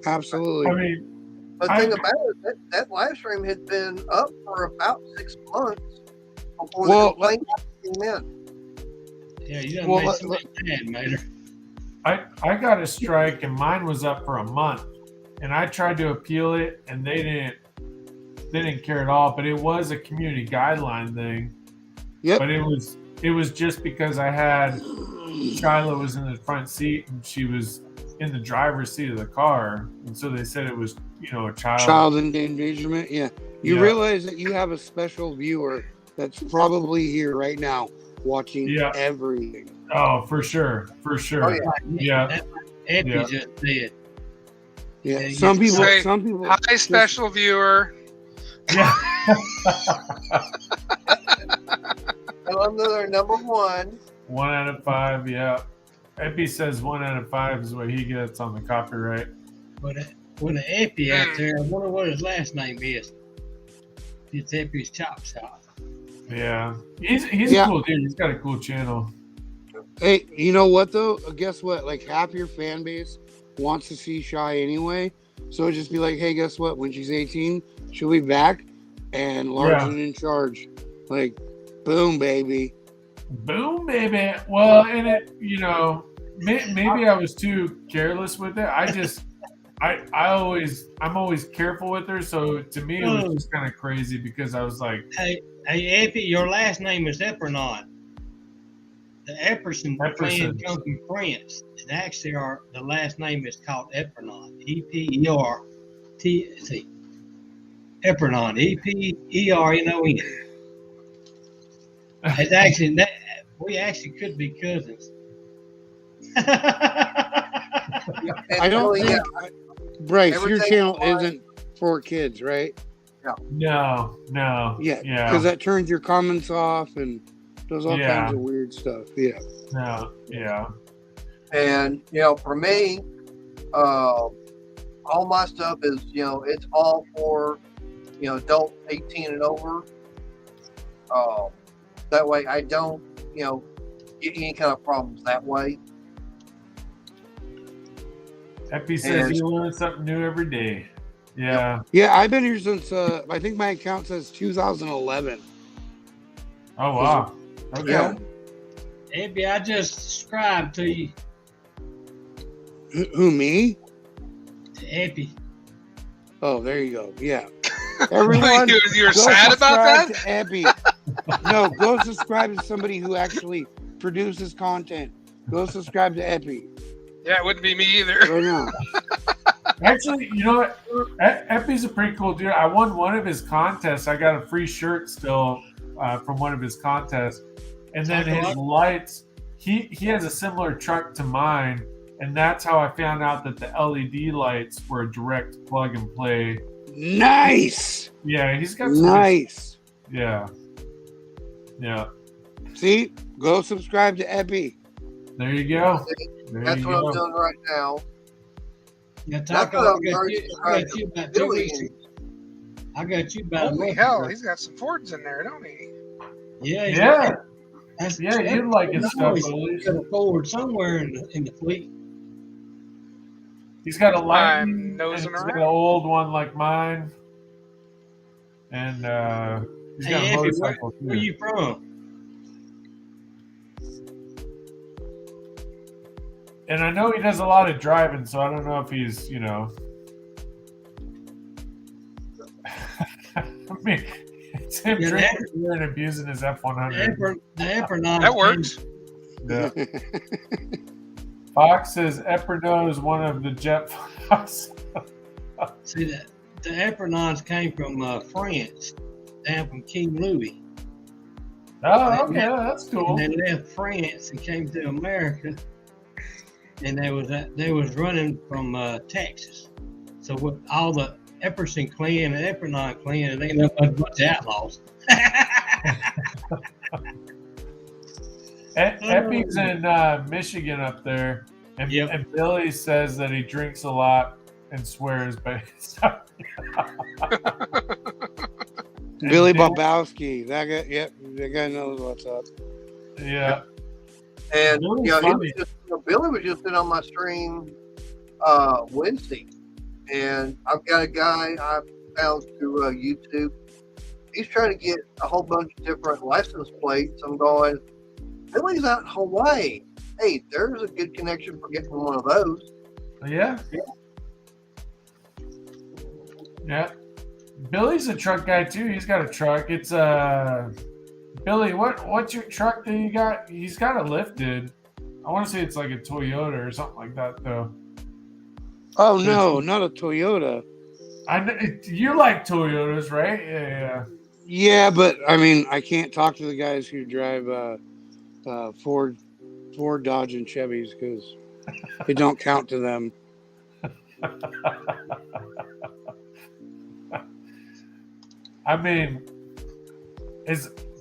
Absolutely. I mean, But the thing about it, that live stream had been up for about 6 months before the complaint came in. Yeah, you done made somebody mad, Mater. I got a strike and mine was up for a month, and I tried to appeal it, and they didn't care at all. But it was a community guideline thing. Yep. But it was just because I had Shyla was in the front seat and she was in the driver's seat of the car, and so they said it was a child endangerment. Yeah. You realize that you have a special viewer that's probably here right now watching everything. Oh, for sure. Oh, Yeah. Epi just did. Yeah. Some people. Hi, special viewer. Yeah. Another number one. 1 out of 5. Yeah. Epi says 1 out of 5 is what he gets on the copyright. With an Epi out there, I wonder what his last name is. It's Epi's Chop Shop. Yeah. He's a cool dude. He's got a cool channel. Hey, you know what though? Guess what? Like half your fan base wants to see Shy anyway. So just be like, hey, guess what? When she's 18, she'll be back and large and in charge. Like, boom, baby. Boom, baby. Well, and it, maybe I was too careless with it. I'm always careful with her. So to me, it was just kind of crazy because I was like, hey, Epi, your last name is Eppernon. The Epperson clan come from France. And actually, the last name is called Eppernon. E-P-E-R-T-C. Eppernon. E-P-E-R-N-O-N. It's actually we actually could be cousins. I don't think, Bryce, your channel isn't for kids, right? No. Yeah, because that turns your comments off and does all kinds of weird stuff. Yeah. No. Yeah. And for me, all my stuff is it's all for adult 18 and over. That way I don't get any kind of problems that way. Epi says you learn something new every day. Yeah. Yeah, I've been here since I think my account says 2011. Oh wow. Okay. Yeah. Abby, I just subscribed to you. Who, me? To Abby. Oh, there you go. Yeah. Everyone, You're go sad about subscribe that? to Epi. No, go subscribe to somebody who actually produces content. Go subscribe to Epi Yeah, it wouldn't be me either. right now. Actually, you know what? Epi's a pretty cool dude. I won one of his contests. I got a free shirt still from one of his contests. And then his lights, he has a similar truck to mine. And that's how I found out that the LED lights were a direct plug and play. Nice. Yeah, he's got some Nice. Yeah. Yeah. See, go subscribe to Epi. There you go. There That's you what go. I'm doing right now. Yeah, That's Taco, what I I'm got already you about 2 Billy. weeks ago. I got you about a Holy month hell, ago. he's got some Fords in there, don't he? Yeah, Yeah. That's, Yeah, you like his stuff, He's Billy. got a Ford somewhere in the fleet. He's got a I'm Lightning, and nosing he's got around. an old one like mine. And he's got Hey, a Effie, motorcycle where too. you from? And I know he does a lot of driving, so I don't know if he's, you know. I mean, it's him Yeah, drinking beer and abusing his F100. The Epernod. That works. Yeah. Fox says Epernod is one of the Jet Fox. See, the Epernons came from France, down from King Louis. Oh, okay, that's cool. And they left France and came to America. And they was running from Texas. So with all the Epperson clan and Eppernon clan, they left a bunch of outlaws. Eppy's in Michigan up there, and, Yep. and Billy says that he drinks a lot and swears, but Billy Bobowski. That guy, yep, that guy knows what's up. yeah. And Billy's you know, funny. Billy was just in on my stream Wednesday, and I've got a guy I found through YouTube. He's trying to get a whole bunch of different license plates. I'm going, Billy's out in Hawaii. Hey, there's a good connection for getting one of those. Yeah. Yeah. Billy's a truck guy too. He's got a truck. It's Billy, what's your truck that you got? He's got it lifted. I want to say it's like a Toyota or something like that though. Oh no, not a Toyota. I know you like Toyotas, right? Yeah. Yeah, but I mean, I can't talk to the guys who drive Ford, Dodge, and Chevys because they don't count to them. I mean,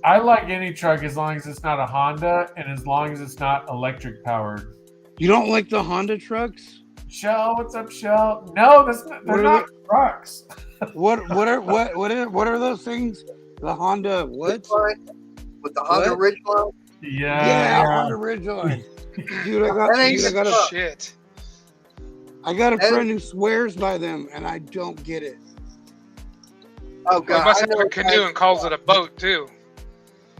I like any truck as long as it's not a Honda and as long as it's not electric powered. You don't like the Honda trucks? Shell, what's up, Shell? No, they're not trucks. What are those things? The Honda what? With the Honda What? Ridgeline. Yeah. Honda Ridgeline. Dude, I got a friend who swears by them, and I don't get it. Oh He god, must I have know a canoe and calls it a boat too.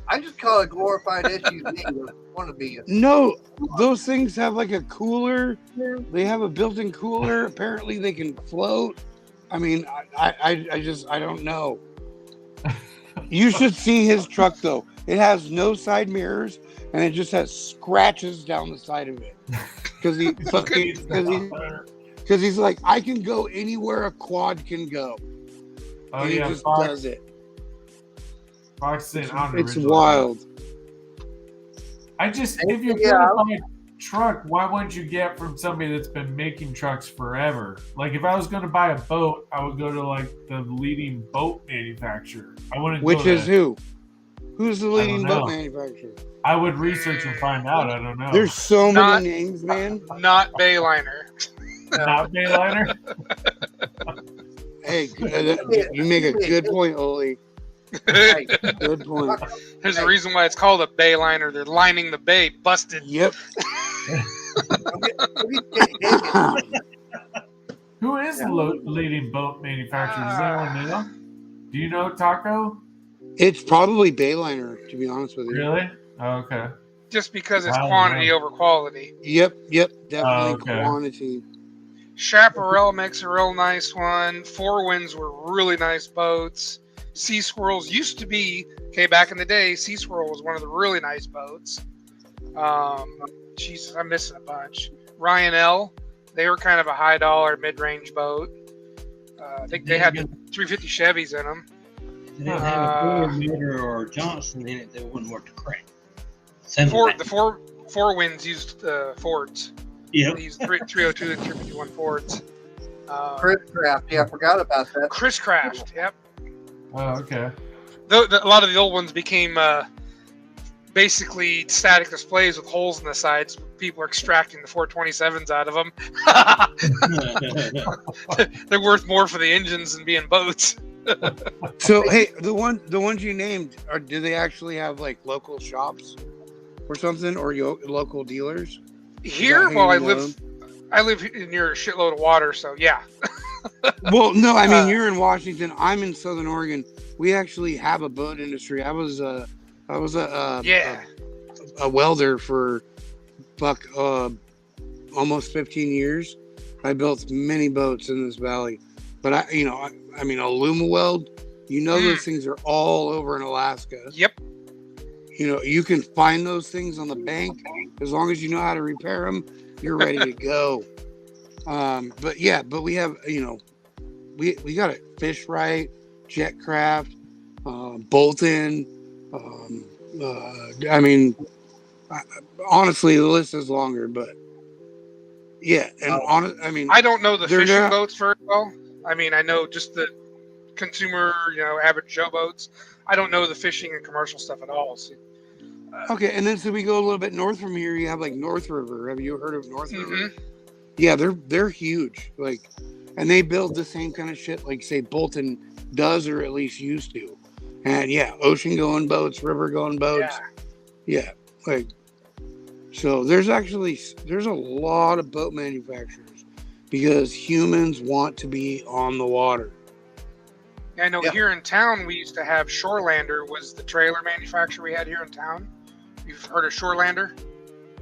I just call it a glorified SUV. Want to be? No, those things have like a cooler. They have a built-in cooler. Apparently, they can float. I mean, I don't know. You should see his truck though. It has no side mirrors, and it just has scratches down the side of it. Because he's like, I can go anywhere a quad can go. Oh and he yeah, just Fox, does it. Fox saying Honda It's Ridgeline. wild. If you're gonna buy a truck, why wouldn't you get from somebody that's been making trucks forever? Like if I was gonna buy a boat, I would go to like the leading boat manufacturer. I wouldn't. Which go is to, who? Who's the leading know. boat manufacturer? I would research and find out. I don't know. There's so Not- many names, man. Not Bayliner. Not Bayliner. Hey, you make a good point, Oli. Hey, Good point. There's a reason why it's called a Bayliner. They're lining the bay, busted. Yep. Who Who is the leading boat manufacturer? Does anyone know? Do you know, Taco? It's probably Bayliner, to be honest with you. Really? Oh, okay. Just because it's I don't quantity know. over quality. Yep, definitely okay. quantity. Chaparral makes a real nice one. Four Winds were really nice boats. Sea Swirls used to be, back in the day, Sea Swirl was one of the really nice boats. Jesus, I'm missing a bunch. Ryan L, they were kind of a high dollar, mid-range boat. I think they had the 350 Chevys in them. They didn't have a Ford motor or Johnson in it that wouldn't work to crank. The four Winds used Fords. Yep. They used 302 and 351 Fords. Chris Craft, I forgot about that. Chris Craft, yep. Oh, okay. A lot of the old ones became basically static displays with holes in the sides. People are extracting the 427s out of them. They're worth more for the engines than being boats. So, hey, the ones you named, do they actually have like local shops or something, or local dealers? Here, well, I live near a shitload of water, so yeah. Well, no, I mean you're in Washington. I'm in Southern Oregon. We actually have a boat industry. I was a welder for almost 15 years. I built many boats in this valley, but I mean, Aluma-Weld. Those things are all over in Alaska. Yep. You can find those things on the bank as long as you know how to repair them. You're ready to go. But we have, we got it. Fish Right, Jetcraft, Bolton. Honestly, the list is longer, but yeah. And I don't know the fishing boats very well. I mean, I know just the consumer, average Joe boats. I don't know the fishing and commercial stuff at all. So, okay, and then so we go a little bit north from here. You have like North River. Have you heard of North River? Yeah, they're huge. Like, and they build the same kind of shit like say Bolton does, or at least used to. And yeah, ocean going boats, river going boats. Yeah, like so. There's a lot of boat manufacturers because humans want to be on the water. I know here in town we used to have Shorelander was the trailer manufacturer we had here in town. You've heard of Shorelander?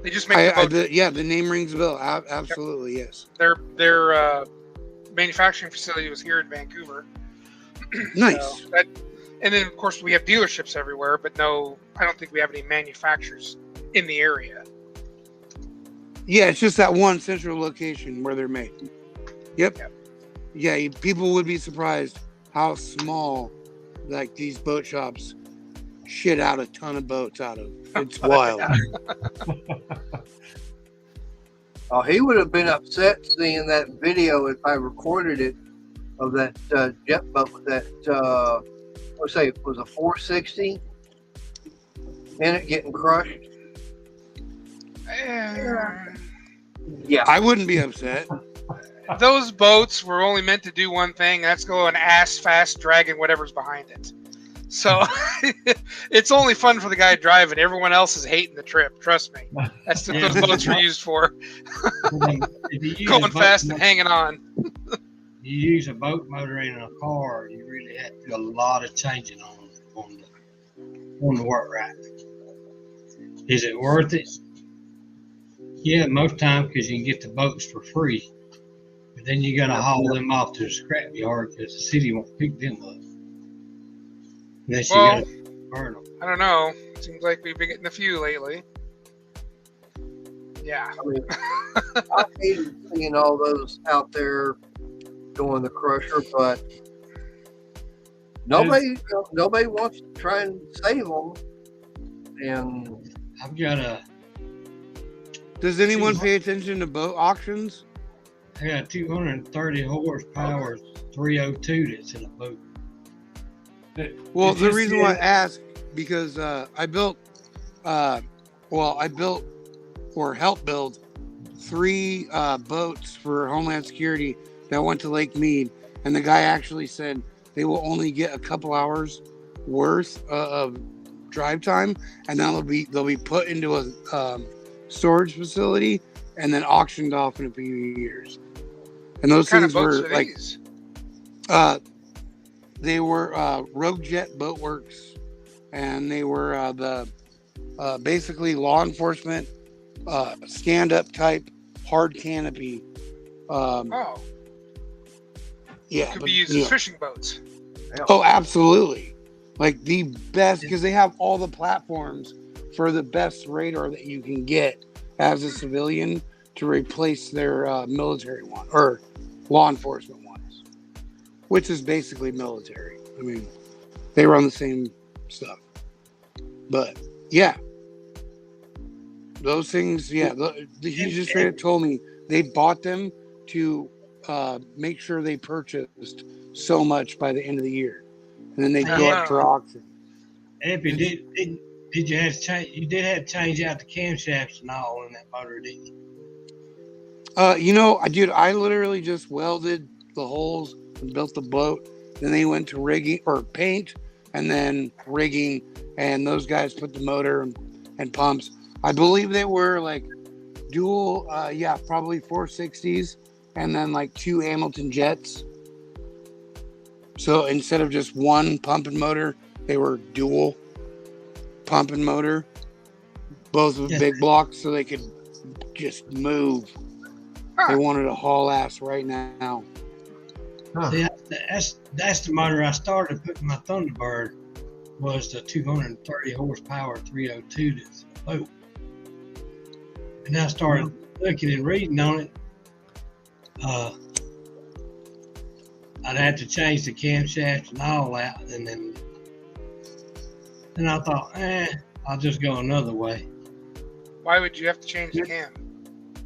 They just make the name rings a bell. Absolutely, yes. Their manufacturing facility was here in Vancouver. Nice. So and then of course we have dealerships everywhere, but no, I don't think we have any manufacturers in the area. Yeah, it's just that one central location where they're made. Yep. Yeah, people would be surprised how small, like these boat shops, shit out a ton of boats out of. It's wild. Oh, he would have been upset seeing that video if I recorded it of that jet boat with that, let's say it was a 460 and it getting crushed. Yeah. I wouldn't be upset. Those boats were only meant to do one thing. That's go an ass fast dragging whatever's behind it. So it's only fun for the guy driving. Everyone else is hating the trip. Trust me. That's what those boats were used for. Going fast and hanging on. You use a boat motor in a car, you really have to do a lot of changing on the work right. Is it worth it? Yeah, most times because you can get the boats for free. But then you got to haul them off to the scrap yard because the city won't pick them up. Unless you got to burn them. I don't know. Seems like we've been getting a few lately. Yeah. I mean, I hate seeing all those out there doing the crusher, but nobody wants to try and save them. And I've got a. Does anyone pay attention to boat auctions? I got a 230 horsepower 302 that's in a boat. Well, the reason why I ask because I built or helped build 3 boats for Homeland Security that went to Lake Mead, and the guy actually said they will only get a couple hours worth of drive time, and then they'll be put into a storage facility and then auctioned off in a few years. And those What kind of things boats were are like, these? they were Rogue Jet Boatworks, and they were the basically law enforcement stand-up type hard canopy. Oh, Yeah, could but, be used you as know. fishing boats. Oh, absolutely. Like the best, because they have all the platforms for the best radar that you can get as a civilian to replace their military one or law enforcement ones, which is basically military. I mean, they run the same stuff. But yeah, those things, yeah, he just straight up told me they bought them to make sure they purchased so much by the end of the year. And then they go up for auction. Eppy, did you have to change? You did have to change out the camshafts and all in that motor, didn't you? I literally just welded the holes and built the boat. Then they went to rigging or paint and then rigging. And those guys put the motor and pumps. I believe they were like dual, probably 460s and then like 2 Hamilton jets. So instead of just one pump and motor, they were dual pump and motor, both with big blocks so they could just move. They wanted a haul ass right now. See, that's the motor I started putting my Thunderbird, was the 230 horsepower 302 that's a boat. And I started looking and reading on it. I'd have to change the camshaft and all that, and then I thought, I'll just go another way. Why would you have to change the cam?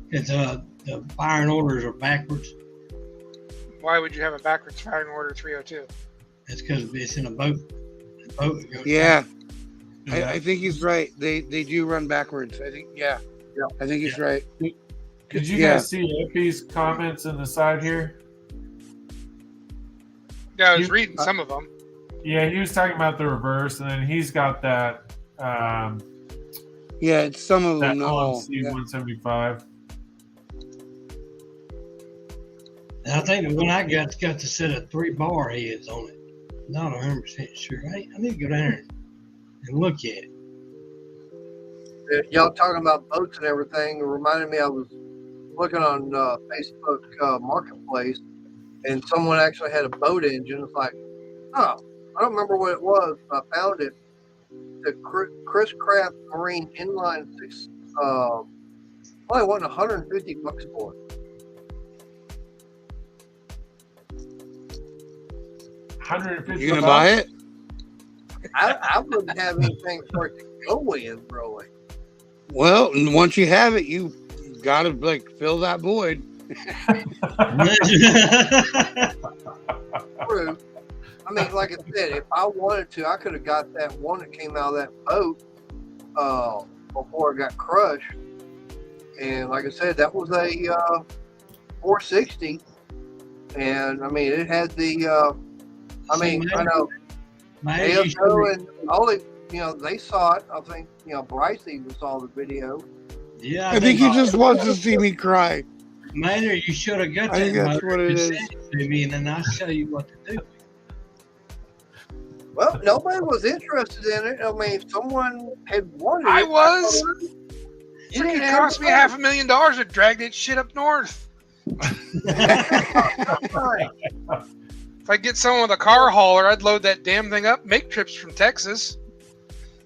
Because the firing orders are backwards. Why would you have a backwards firing order 302? That's because it's in a boat. The boat goes Yeah, backwards. I think he's right. They do run backwards. I think, yeah. I think he's right. Did you guys see Eppy's comments in the side here? Yeah, I was reading some of them. Yeah, he was talking about the reverse, and then he's got that. It's some of that them. No, OMC 175. And I think the one I got the set of 3 bar heads on it. Not 100% sure. I need to go down there and look at it. Y'all talking about boats and everything. It reminded me, I was looking on Facebook Marketplace, and someone actually had a boat engine. It's like, I don't remember what it was. I found it. The Chris Craft Marine Inline 6. I wanted $150 for it. $150. You gonna buy it? I wouldn't have anything for it to go in, really. Well, and once you have it, you gotta fill that void. True. I mean, like I said, if I wanted to, I could have got that one that came out of that boat before it got crushed. And like I said, that was a 460. And I mean, it had the. I know. ASO and Ollie, they saw it. I think, Bryce even saw the video. Yeah, I think he just wants to see me cry. Maynard, you should have got that. I think that's what it is. To me, and then I'll show you what to do. Well, nobody was interested in it. I mean, if someone had wanted it. I was. You didn't It cost me $500,000 to drag that shit up north. If I get someone with a car hauler, I'd load that damn thing up, make trips from Texas.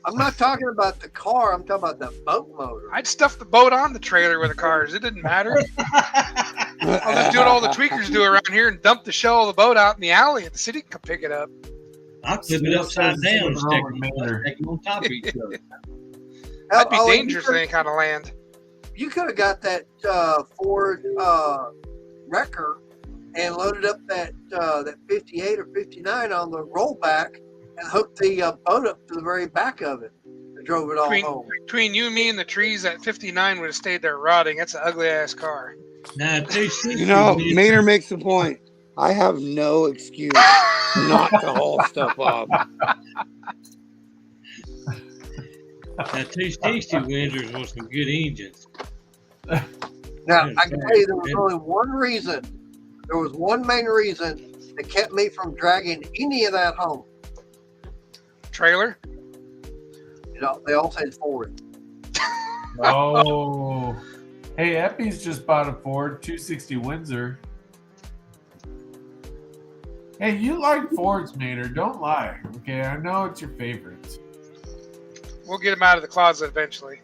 I'm not talking about the car. I'm talking about the boat motor. I'd stuff the boat on the trailer with the cars. It didn't matter. I'll just do what all the tweakers do around here and dump the shell of the boat out in the alley, and the city can come pick it up. I'll flip it upside down and stick them on top of each other. That'd be dangerous in any kind of land. You could have got that Ford Wrecker and loaded up that 58 or 59 on the rollback and hooked the boat up to the very back of it and drove it all home. Between you, me, and the trees, that 59 would have stayed there rotting. That's an ugly-ass car. Now, Maynard makes the point. I have no excuse not to haul stuff off. Now, 260 Windsors was some good engines. Now, I can tell you there was only one reason There was one main reason that kept me from dragging any of that home. Trailer? You know, they all said Ford. Oh. Hey, Epi's just bought a Ford 260 Windsor. Hey, you like Fords, Mater. Don't lie. Okay, I know it's your favorite. We'll get him out of the closet eventually.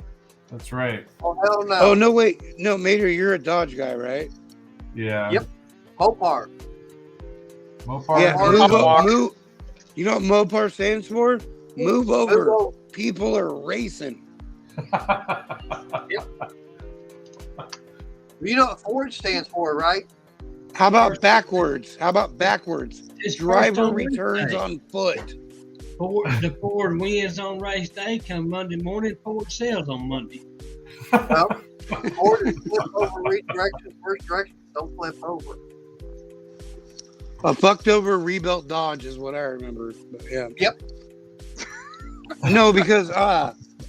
That's right. Oh, hell no. Oh, no, wait. No, Mater, you're a Dodge guy, right? Yeah. Yep. Mopar. Mopar. Yeah, Mopar. move. You know what Mopar stands for? Move over. People are racing. You know what Ford stands for, right? How about backwards? It's Driver first on returns race day. on foot. The Ford wins on race day. Come Monday morning, Ford sells on Monday. Well, Ford is flip over, redirection, first direction. Don't flip over. A fucked over rebuilt Dodge is what I remember. But yeah. Yep. No, because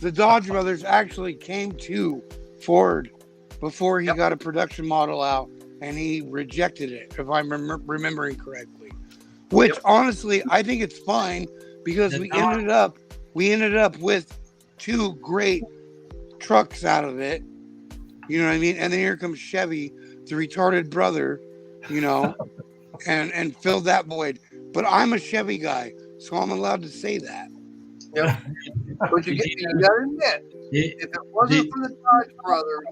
the Dodge brothers actually came to Ford before he got a production model out, and he rejected it, if I'm remembering correctly. Which honestly, I think it's fine because we ended up with two great trucks out of it. You know what I mean? And then here comes Chevy, the retarded brother, you know, and filled that void. But I'm a Chevy guy, so I'm allowed to say that. Yep. But you gotta admit, if it wasn't for the Dodge brothers,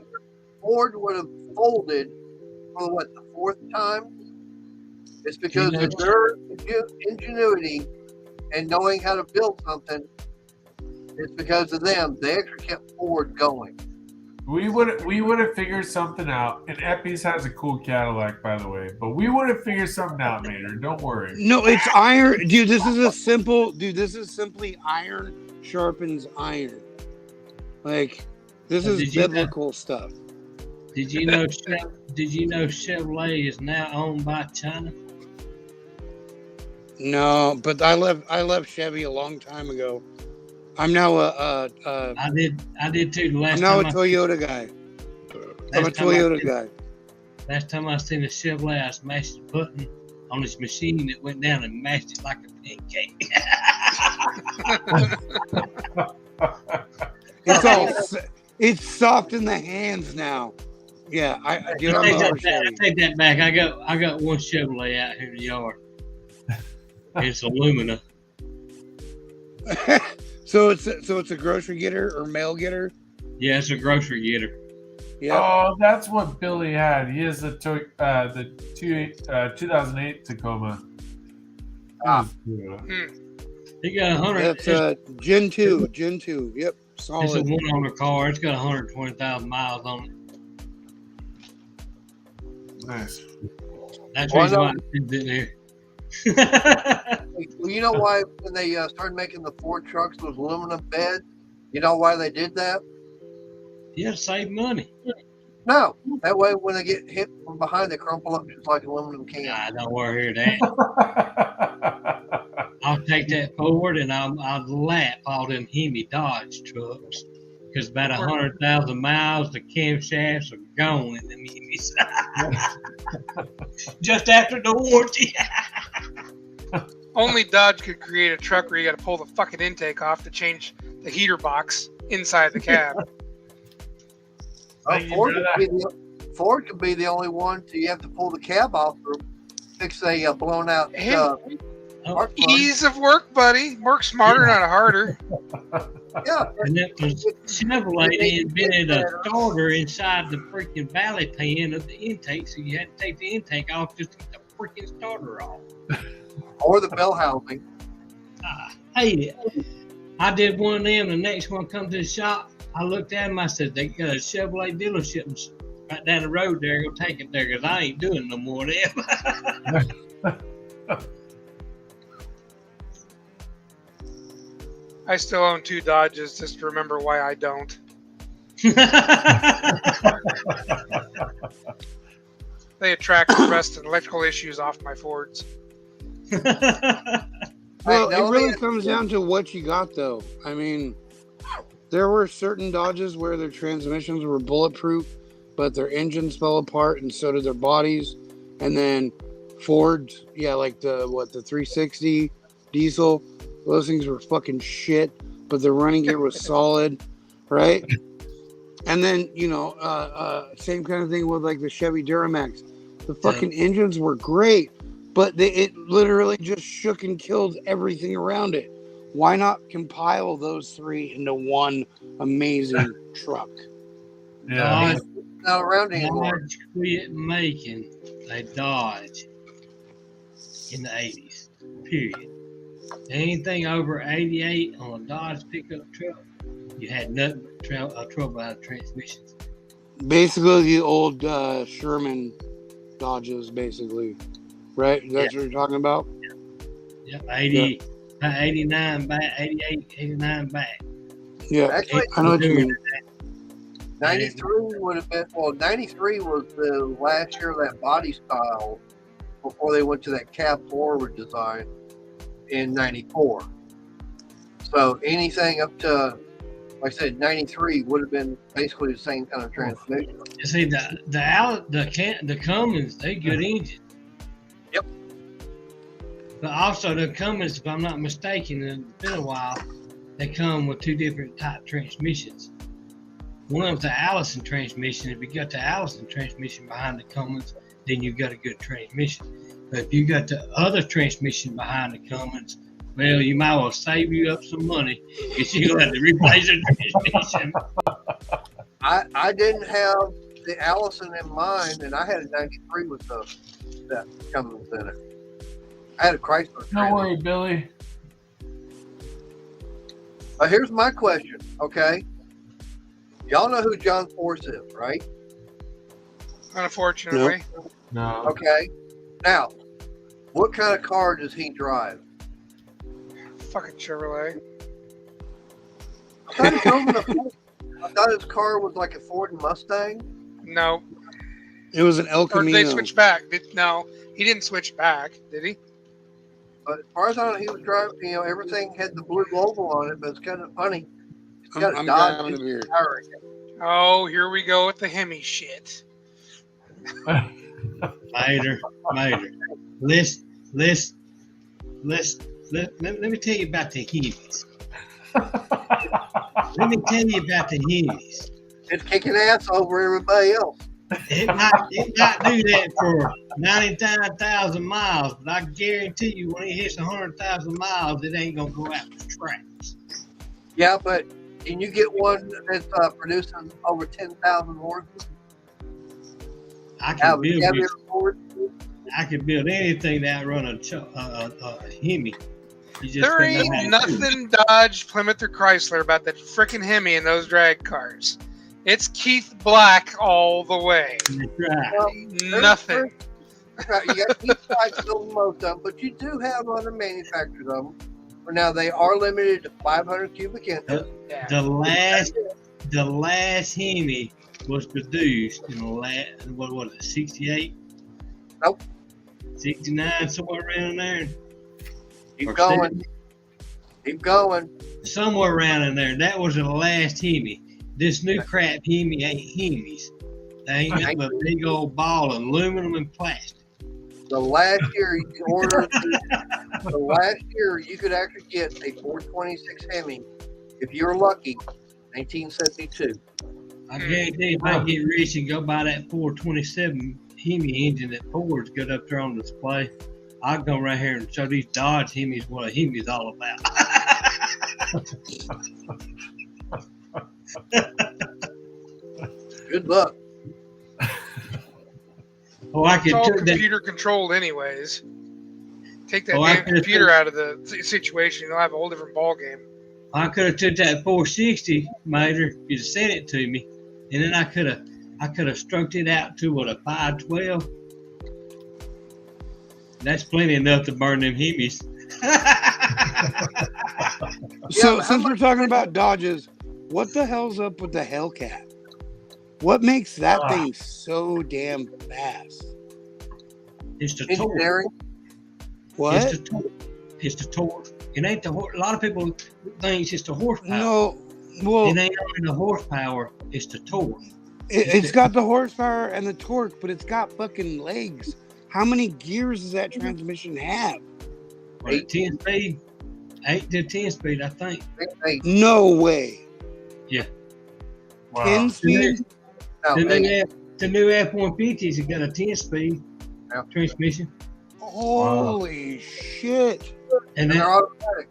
Ford would have folded for the fourth time. It's because of their ingenuity and knowing how to build something. It's because of them. They actually kept Ford going. We would have figured something out. And Epi's has a cool Cadillac, by the way. But we would have figured something out, Mater. Don't worry. No, it's iron, dude. This is simply iron sharpens iron. Like, this is biblical stuff. Did you know Chevrolet is now owned by China? No, but I left Chevy a long time ago. I'm now I did too. I'm now a Toyota guy. I'm a Toyota guy. Last time I seen a Chevrolet, I smashed the button on this machine that went down and mashed it like a pancake. It's soft in the hands now. Yeah, I take that back. I got one Chevrolet out here in the yard. It's alumina. So it's a grocery getter or mail getter? Yeah, it's a grocery getter. Yeah. Oh, that's what Billy had. He has the 2008 Tacoma. He got 100. That's Gen 2. Gen 2. Yep. Solid. It's a one-owner car. It's got 120,000 miles on it. Nice. That's the reason why it's in there. Well, you know why when they started making the Ford trucks with aluminum bed? You know why they did that? Yeah, save money. No, that way when they get hit from behind, they crumple up just like aluminum cans. Nah, don't worry that. I'll take that Ford and I'll lap all them Hemi Dodge trucks because about 100,000 miles, the camshafts are gone in them Hemis. Just after the warranty. Only Dodge could create a truck where you got to pull the fucking intake off to change the heater box inside the cab. Ford could be the only one, so you have to pull the cab off or fix a blown out. Ease of work, buddy. Work smarter, not harder. Yeah. And that was Chevrolet invented a starter inside the freaking valley pan of the intake, so you had to take the intake off just to get the freaking starter off. Or the bell housing. I hate it. I did one of them. The next one come to the shop. I looked at him. I said, they got a Chevrolet dealership right down the road there. Go take it there because I ain't doing no more of them. I still own 2 Dodges. Just remember why I don't. They attract the rest of the electrical issues off my Fords. Well, it really comes down to what you got, though. I mean, there were certain Dodges where their transmissions were bulletproof, but their engines fell apart, and so did their bodies. And then Fords, like the 360 diesel, those things were fucking shit, but the running gear was solid, right? And then, same kind of thing with like the Chevy Duramax. The fucking engines were great, but it literally just shook and killed everything around it. Why not compile those three into one amazing truck? Yeah. It's not around anymore. Dodge quit making a Dodge in the 80s, period. Anything over 88 on a Dodge pickup truck, you had nothing but trouble out of transmissions. Basically, the old Sherman Dodges, basically, right? That's what you're talking about? Yep, 89 back, 88, 89 back. Yeah, Actually, I know what you mean. 93 would have been, 93 was the last year of that body style before they went to that cab forward design in 94. So anything up to, like I said, 93 would have been basically the same kind of transmission. You see, the Cummins, they good engine. Yep. But also the Cummins, if I'm not mistaken, it's been a while, they come with two different type transmissions. One of them's the Allison transmission. If you got the Allison transmission behind the Cummins, then you've got a good transmission. But if you got the other transmission behind the Cummins, well, you might well save you up some money because you'll have to replace the transmission. I didn't have the Allison in mind, and I had a 93 with that Cummins in it. I had a Chrysler. Don't worry, Billy. But here's my question, okay? Y'all know who John Force is, right? Unfortunately. No. Okay. Now, what kind of car does he drive? Fucking Chevrolet. I thought his car was like a Ford Mustang. No. It was an El Or Camino. did they switch back? No, he didn't switch back, did he? But as far as I know, he was driving, everything had the blue logo on it, but it's kind of funny. It's got a I'm Dodge grabbing a beer. tire in it. Oh, here we go with the Hemi shit. Later. Let me tell you about the Hemis. Let me tell you about the Hemis. It's kicking ass over everybody else. It might do that for 99,000 miles, but I guarantee you when it hits 100,000 miles, it ain't gonna go out the tracks. Yeah, but can you get one that's producing over 10,000 horses? I can Have build anything that run a Hemi. You just There don't know ain't how to do it. nothing Dodge, Plymouth, or Chrysler about that frickin' Hemi in those drag cars. It's Keith Black all the way. That's right. Well, Nothing. You got Keith Black building most of them, but you do have other manufacturers of them. For now, they are limited to 500 cubic inches. Yeah. The last Hemi was produced in the last, what was it, 68? Nope. 69, somewhere around there. Keep Or going. Keep going. Somewhere around in there. That was the last Hemi. This new crap Hemi ain't Hemis. They ain't nothing but a big old ball of aluminum and plastic. The last year you could order, the last year you could actually get a 426 Hemi, if you're lucky, 1972. I guarantee if I get rich and go buy that 427 Hemi engine that Ford's got up there on display, I'll go right here and show these Dodge Hemis what a Hemi's all about. Good luck. Oh, I It's could all took that. computer controlled anyways. Take that Oh, I damn could've computer out of the situation, you'll have a whole different ball game. I could have took that 460 motor. You'd have sent it to me, and then I could have struck it out to what, a 512. That's plenty enough to burn them Hemis. So since we're talking about Dodges, what the hell's up with the Hellcat? What makes that thing so damn fast? It's the torque. Engineering. What? It's the torque. It's the torque. It ain't the horse. A lot of people think it's just the horsepower. No, well, It ain't only the horsepower. It's the torque. it's got the horsepower and the torque, but it's got fucking legs how many gears does that transmission have? What, 10 speed? 8 to 10 speed, I think. Hey, No way. Wow. 10 speed? now, The new F-150s have got a 10 speed Yeah. transmission. Holy shit. And they're then, automatic.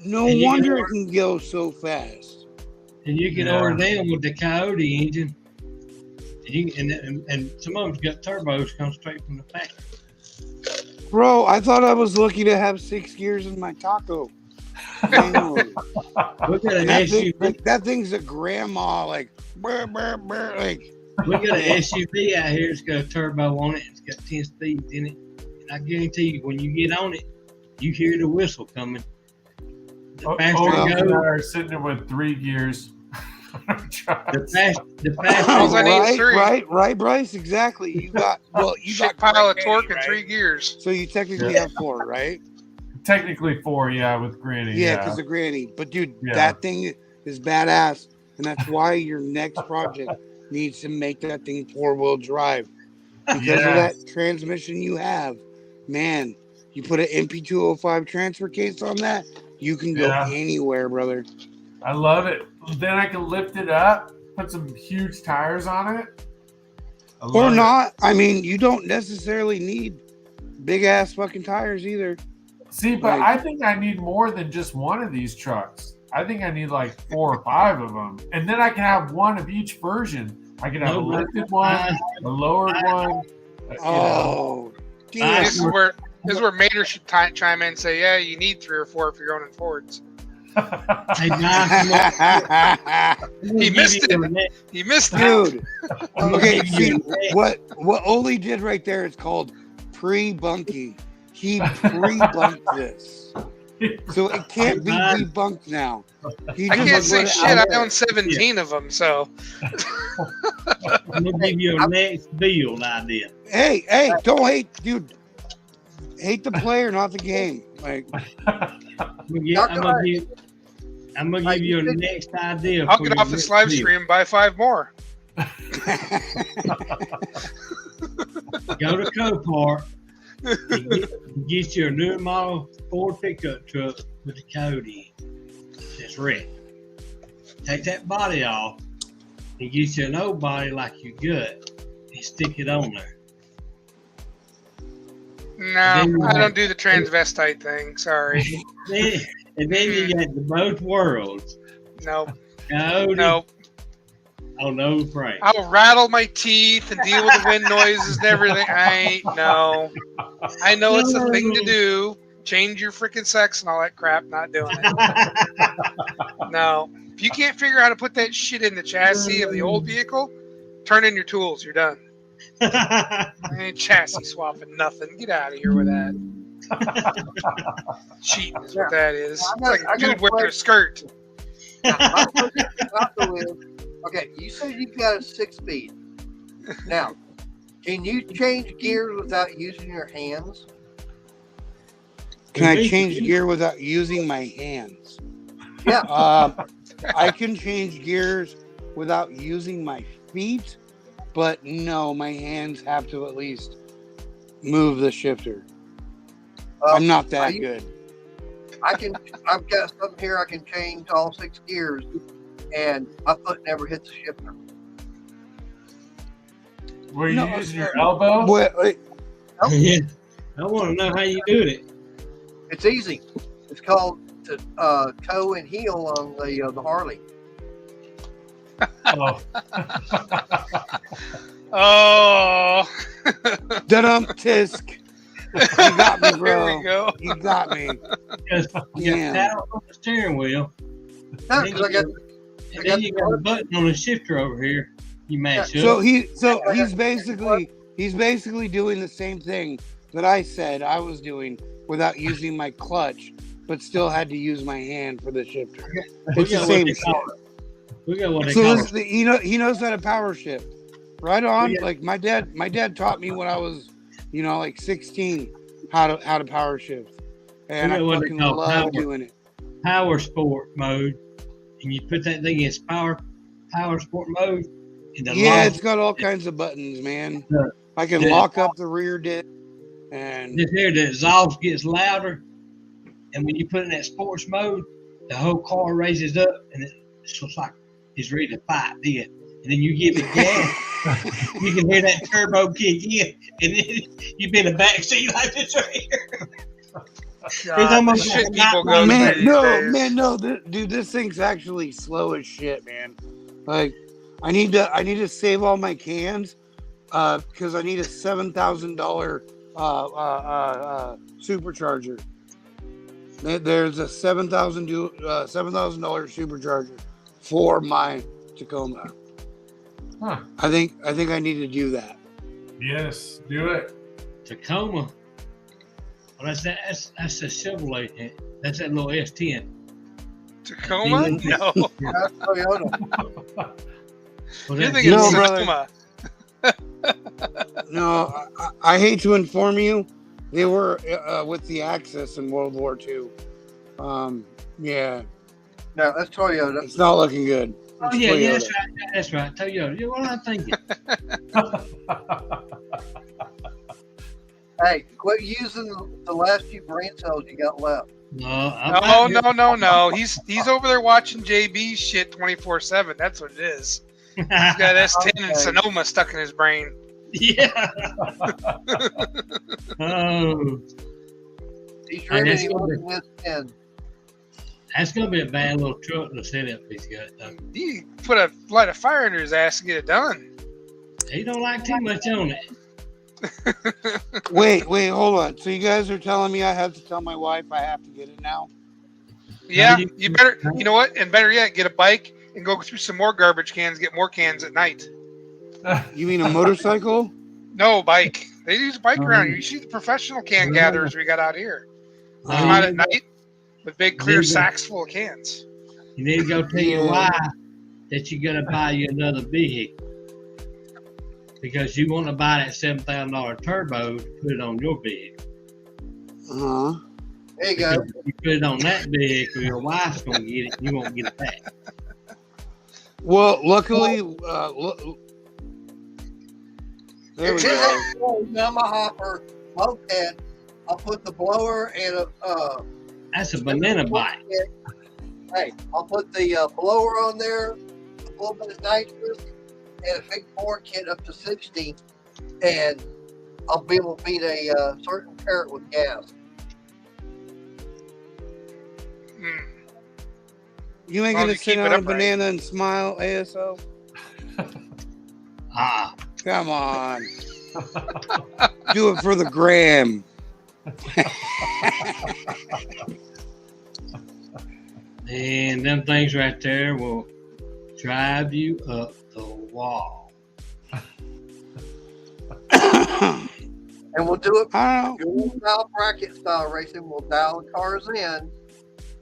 No And you wonder can- it can go so fast. and you can Yeah. order them with the Coyote engine. And some of them's got turbos come straight from the factory. Bro, I thought I was lucky to have 6 gears in my taco. manually. We got an that, thing, SUV. that thing's a grandma, like, brr, brr, brr, like. We got an SUV out here. It's got a turbo on it. It's got 10 speeds in it. And I guarantee you, when you get on it, you hear the whistle coming. The faster Old it and I goes, are sitting there with 3 gears. the faster All I need is it goes. 3. Right, Bryce, exactly. You got, well, you Shit got pile of granny, torque and right? 3 gears. So you technically have 4, right? Technically 4, yeah, with Granny. Yeah, because of granny. But dude, Yeah. that thing is badass, and that's why your next project needs to make that thing 4-wheel drive. Because of Yes. that transmission you have, man, you put an MP205 transfer case on that, you can go Yeah. anywhere, brother. I love it. Then I can lift it up, put some huge tires on it. I Or love it. not. I mean, you don't necessarily need big ass fucking tires either. See, but Like- I think I need more than just one of these trucks. I think I need like 4 or 5 of them. And then I can have one of each version. I can have a lifted one, a lowered one. You know. Oh, damn. This is where Mater should chime in and say, yeah, you need 3 or 4 if you're owning Fords. Hey, Mike, He missed it. He missed it. Dude. Okay, see, what Oli did right there is called pre-bunking. He pre-bunked this. So it can't be debunked now. He I just can't say put it shit. out I there. own 17 of them, so. I'm gonna give you a next build idea. Hey, don't hate, dude. Hate the player, not the game. Like, I'm gonna give you a next idea. I'll for get your off this next live build. stream and buy 5 more. Go to Copart and get you a new model Ford pickup truck with a Coyote that's red. Take that body off and get you an old body like you got and stick it on there. No, I don't do the transvestite thing. Sorry. And then you got the both worlds. Nope. Coyote. Nope. Oh, no break. I'll rattle my teeth and deal with the wind noises and everything. No. I know it's a thing to do. Change your freaking sex and all that crap. Not doing it. No. If you can't figure out how to put that shit in the chassis of the old vehicle, turn in your tools. You're done. I ain't chassis swapping nothing. Get out of here with that. Cheating is what that is. It's like a dude wearing a skirt. Okay, you said you've got a 6-speed. Now, can you change gears without using your hands? can I change gear without using my hands? Yeah. I can change gears without using my feet, but no, my hands have to at least move the shifter. I'm not that good. I've got something here I can change all 6 gears, and my foot never hits the shifter. Were you No, using your elbow? Wait, Yeah. I want to know how you do it. It's easy. It's called to toe and heel on the Harley. Oh. Oh. da-dum, tisk. You got me, bro. Here we go. You got me. Because you Damn. got paddle on the steering wheel. No, And 'cause I got then you got a button on the shifter over here. You match up. So he's basically doing the same thing that I said I was doing without using my clutch, but still had to use my hand for the shifter. We It's the got what same they shit. call it. We got what they So call this, it. he knows how to power shift. Right on. Yeah. Like my dad taught me when I was, like 16 how to power shift. And I We got what they fucking call love power. doing it. Power sport mode. And you put that thing in power sport mode. And the Yeah, lock- it's got all kinds of buttons, man. Yeah. I can Yeah. lock up the rear diff. And This here, the exhaust gets louder, and when you put it in that sports mode, the whole car raises up, and it's just like it's ready to fight then. And then you give it gas, you can hear that turbo kick in, and then you've been in the back seat like this right here. It's almost shit like a people night go ride. through these days. no, dude, this thing's actually slow as shit, man. Like, I need to save all my cans, because I need a $7,000 supercharger. There's a $7,000 supercharger for my Tacoma. Huh. I think I need to do that. Yes, do it. Tacoma. Well, that's a Chevrolet. That's that little S10. Tacoma? No. That's Toyota. Well, You're that- thinking No, brother. Tacoma. No, I hate to inform you, they were with the Axis in World War II. Yeah, No, that's Toyota. it's not looking good. Oh It's yeah, Toyota. that's right. Toyota. Yeah, what am I thinking? Hey, quit using the last few brain cells you got left. No. He's over there watching JB's shit 24/7. That's what it is. He's got S10 and Okay. Sonoma stuck in his brain. Yeah. Oh, He's Hey, driven that's he gonna wasn't be- with 10. that's gonna be a bad little truck to set up. He's got. He put a light of fire under his ass to get it done. He don't like too much on it. Wait, hold on. So you guys are telling me I have to tell my wife I have to get it now? Yeah, you- you better. You know what? And better yet, get a bike and go through some more garbage cans. Get more cans at night. You mean a motorcycle? No bike. They use a bike around. Um, You see the professional can no. gatherers we got out here. They come Um, out at night with big clear Maybe. sacks full of cans. You need to go tell your wife that you gotta buy you another vehicle because you want to buy that $7,000 turbo to put it on your vehicle. Uh-huh. There you go. If you put it on that vehicle, your wife's gonna get it. You won't get it back. Well, luckily, there we It's go. a Yamaha moped. I'll put the blower and That's a banana bike. Hey, I'll put the blower on there, a little bit of nitrous, and a big bore kit up to 60, and I'll be able to beat a certain parrot with gas. Hmm. You ain't As long gonna as you sit keep it on a upright. banana and smile, ASO? Ah, Come on. Do it for the gram. and them things right there will drive you up the wall. And we'll do it I don't know. dual style bracket style racing. We'll dial the cars in.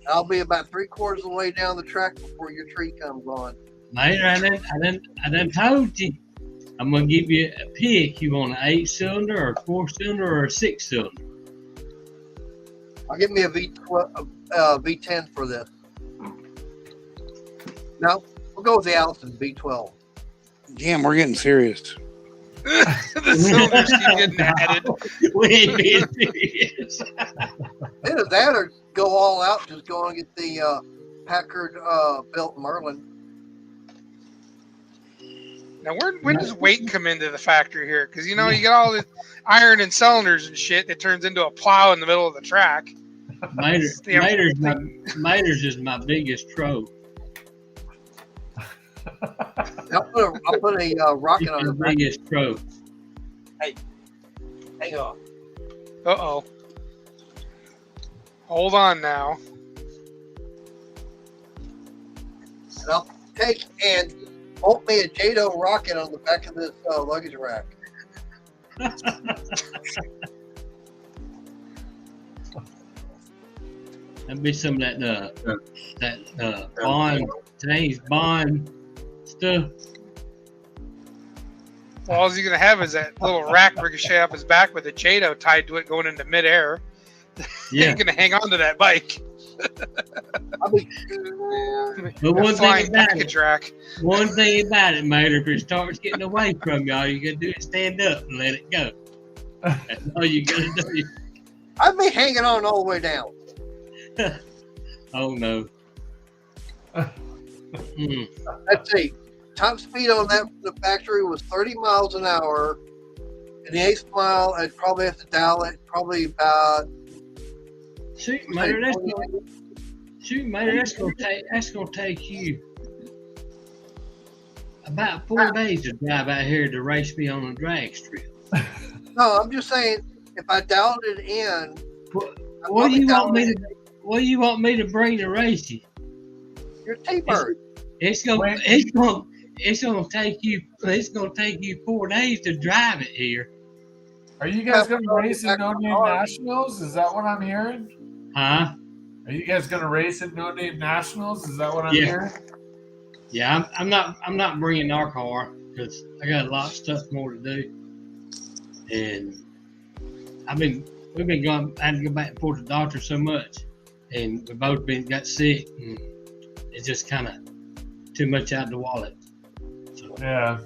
I'll be about 3/4 of the way down the track before your tree comes on. Later, I done told you. I'm gonna give you a pick. You want an 8-cylinder or a 4-cylinder or a 6-cylinder? I'll give me a V12, V10 for this. No, we'll go with the Allison V12. Damn, we're getting serious. The cylinders keep getting added. We ain't being serious. Either that or go all out, just go and get the Packard built Merlin. Now, when does weight come into the factor here? Because you know you got all the iron and cylinders and shit that turns into a plow in the middle of the track. Mater's is my biggest trope. I'll put a rocket on It's the the back. biggest trope. Hang on. Uh-oh. Hold on now. And I'll take and bolt me a Jado rocket on the back of this luggage rack. That'd be some of that Bond, James Bond stuff. Well, all he's going to have is that little rack ricochet off his back with a Jado tied to it going into midair. Yeah. He's going to hang on to that bike. I'll be But one Flying thing about package it, rack. Mater, if it starts getting away from y'all, you gotta do is stand up and let it go. That's all you gotta do. I'd be hanging on all the way down. Oh no. Let's see. Top speed on the factory was 30 miles an hour. In the 8th mile, I'd probably have to dial it probably about. Shoot, mate, that's gonna take you about 4 days to drive out here to race me on a drag strip. No, I'm just saying, if I dialed it in. What do you want me to bring to race you? Your T-Bird. It's gonna take you 4 days to drive it here. Are you guys going to race in No Name Nationals? Is that what I'm hearing? Huh? Are you guys going to race at No Name Nationals? Is that what I'm hearing? Yeah, I'm not bringing our car because I got a lot of stuff more to do, and we've been going. I had to go back and forth to the doctor so much, and we both got sick, and it's just kind of too much out of the wallet. So, yeah.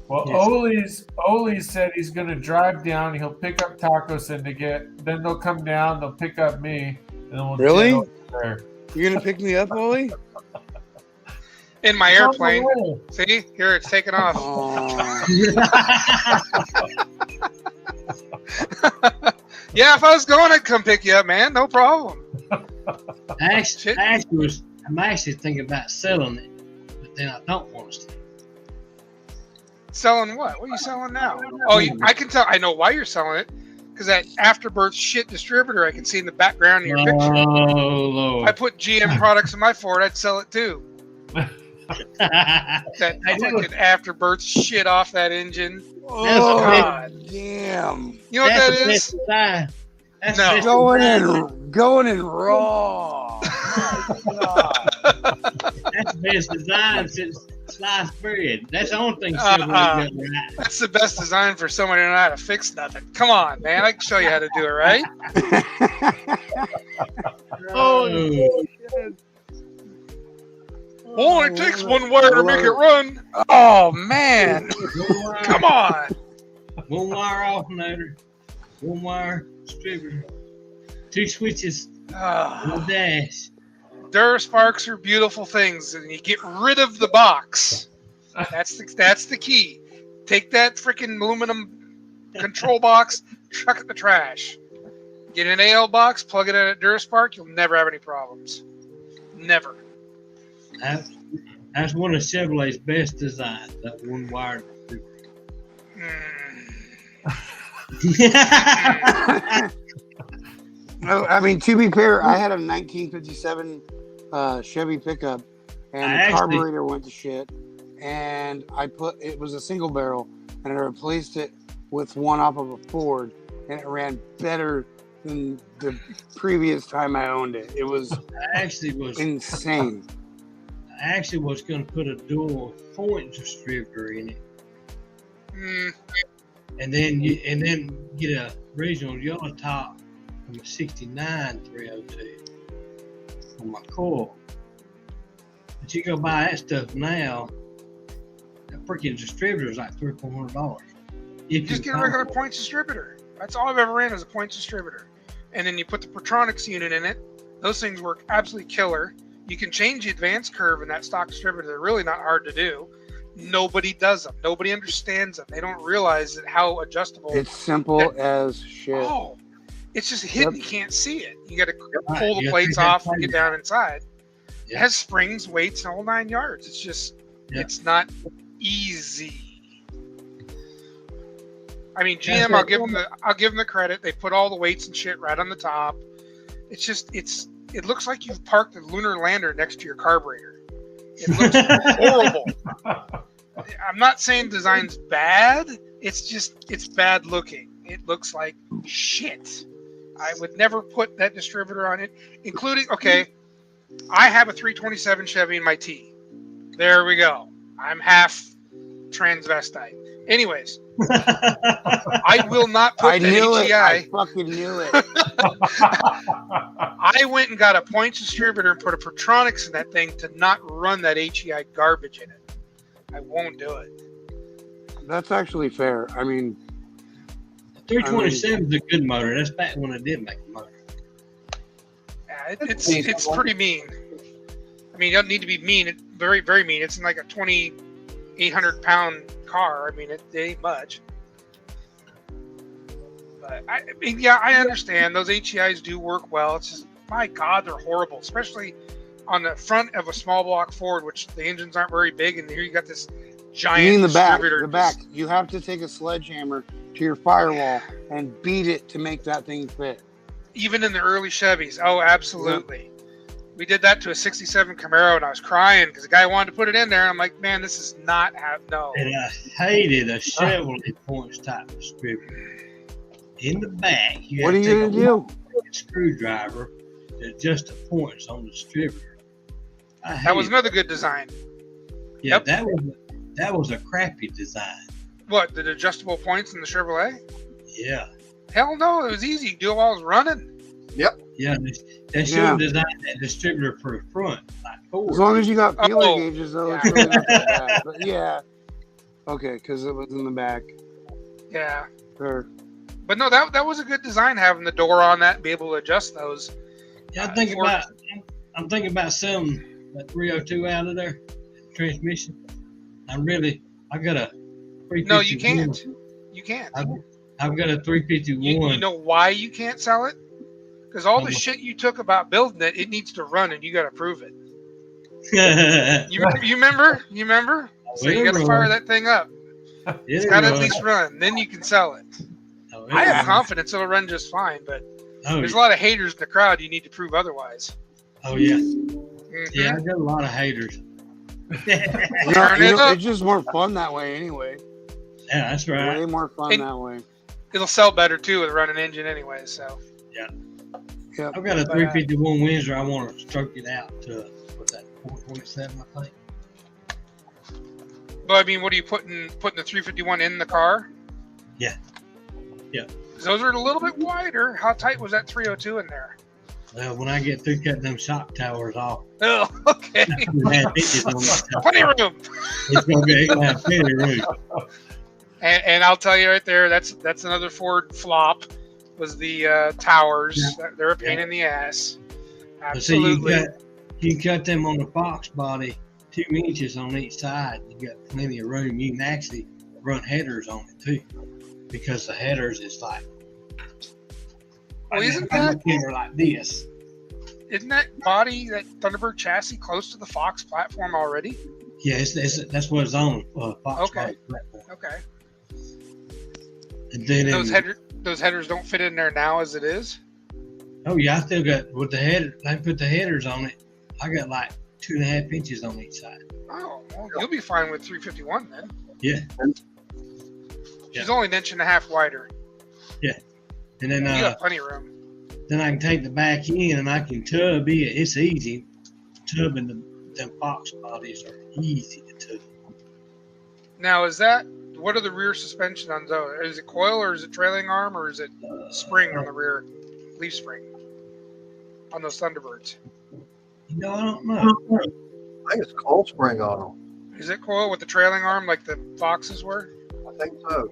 Well, yes. Oli said he's going to drive down. He'll pick up tacos and then they'll come down. They'll pick up me, and then we'll Really? get over there. You're gonna pick me up, Ollie? In my airplane. See, here it's taking off. Yeah, if I was going, I'd come pick you up, man. No problem. I'm actually thinking about selling it, but then I don't want to. Selling what? What are you selling now? Oh, I can tell. I know why you're selling it. Because that Afterbirth shit distributor I can see in the background of your picture. Oh, Lord. If I put GM products in my Ford, I'd sell it too. That fucking Afterbirth shit off that engine. Oh, God. Damn. You know what that is? That's No. Going in raw. My God. That's the best design since sliced bread. That's the only thing Chevrolet's got right. That's the best design for somebody who knows how to fix nothing. Come on, man. I can show you how to do it, right? Oh, shit. Only takes one wire to make it run. Oh, man. Come on. One wire alternator, one wire distributor, 2 switches, one dash. Durasparks are beautiful things, and you get rid of the box. That's the key. Take that freaking aluminum control box, chuck it in the trash. Get an AL box, plug it in at Duraspark, you'll never have any problems. Never. That's one of Chevrolet's best designs, that one wire distributor. I mean, to be fair, I had a 1957 Chevy pickup, and the carburetor went to shit. And it was a single barrel, and I replaced it with one off of a Ford, and it ran better than the previous time I owned it. It was insane. I actually was going to put a dual point distributor in it. And then get a original yellow top from a 69 302 on my coil. But you go buy that stuff now, that freaking distributor is like $300-$400. You just get a regular points distributor. That's all I've ever ran is a points distributor. And then you put the Patronics unit in it. Those things work absolutely killer. You can change the advance curve in that stock distributor. They're really not hard to do. Nobody does them. Nobody understands them. They don't realize how adjustable. It's simple as shit. Oh, it's just hidden. You can't see it. You got to pull the plates off and get down inside. It has springs, weights, and all 9 yards. It's just, it's not easy. I mean, GM, I'll give them the credit. They put all the weights and shit right on the top. It's just, it looks like you've parked a lunar lander next to your carburetor. It looks horrible. I'm not saying design's bad. It's bad looking. It looks like shit. I would never put that distributor on it, including, I have a 327 Chevy in my T. There we go. I'm half transvestite. Anyways, I will not put the HEI. I fucking knew it. I went and got a points distributor and put a Patronics in that thing to not run that HEI garbage in it. I won't do it. That's actually fair. I mean, 327 is a good motor. That's back when I did make a motor. Yeah, it's pretty mean. I mean, you don't need to be mean. It's very, very mean. It's like a 2,800-pound car. I mean, it ain't much. But I mean, yeah, I understand those HEIs do work well. It's just, my God, they're horrible, especially on the front of a small block Ford, which the engines aren't very big, and here you got this giant You mean the back? distributor. The back. You have to take a sledgehammer to your firewall and beat it to make that thing fit. Even in the early Chevys. Oh, absolutely. We did that to a 67 Camaro, and I was crying because the guy wanted to put it in there. And I'm like, man, this is not no. And I hated a Chevrolet points type distributor. In the back, you What are had you to gonna take do? a screwdriver to adjust the points on the distributor. That was another good design. Yeah, Yep. that was a crappy design. What, the adjustable points in the Chevrolet? Yeah. Hell no, it was easy. You do it while I was running. Yeah, they should have designed that distributor for the front, like Ford. As long as you got feeler Oh, gauges, though, yeah. it's really not that bad. But yeah. Okay, because it was in the back. Yeah. Sure. But no, that was a good design, having the door on that and be able to adjust those. Yeah, I'm thinking about selling that 302 out of there, transmission. I got a 351. No, you can't. You can't. I've got a 351. You know why you can't sell it? Because all the shit you took about building it, it needs to run, and you got to prove it. You remember? So you got to fire that thing up. It's got to at least run. Then you can sell it. I have confidence it'll run just fine, but there's a lot of haters in the crowd. You need to prove otherwise. Oh, yeah. Mm-hmm. Yeah, I got a lot of haters. It's just more fun that way anyway. Yeah, that's right. Way more fun that way. It'll sell better, too, with a running engine anyway, so. Yeah. Yep. I've got a 351 Windsor. I want to stroke it out to, what's that, 427, I think. But, I mean, what are you putting the 351 in the car? Yeah. Yeah. Those are a little bit wider. How tight was that 302 in there? Well, when I get through cutting them shock towers off, Oh, okay. Plenty of room. It's going to have plenty of room. And I'll tell you right there, that's another Ford flop. Was the towers? Yeah. They're a pain in the ass. Absolutely. Absolutely. You cut them on the box body 2 inches on each side. You got plenty of room. You can actually run headers on it too, because the headers is like. Well, isn't that like this? Isn't that body, that Thunderbird chassis, close to the Fox platform already? Yeah, that's what it's on. Fox Okay. platform. Okay. And then Those headers don't fit in there now as it is. Oh yeah, I still got with the header. I put the headers on it. I got like 2.5 inches on each side. Oh, well, you'll be fine with 351 then. Yeah. She's only an inch and a half wider. Yeah. And then you got plenty of room. Then I can take the back in and I can tub it. It's easy. Tubbing them box bodies are easy to tub. Now, what are the rear suspension on those? Is it coil or is it trailing arm or is it spring on the rear, leaf spring on those Thunderbirds? No, I don't know. I think it's cold spring on them. Is it coil with the trailing arm like the Foxes were? I think so.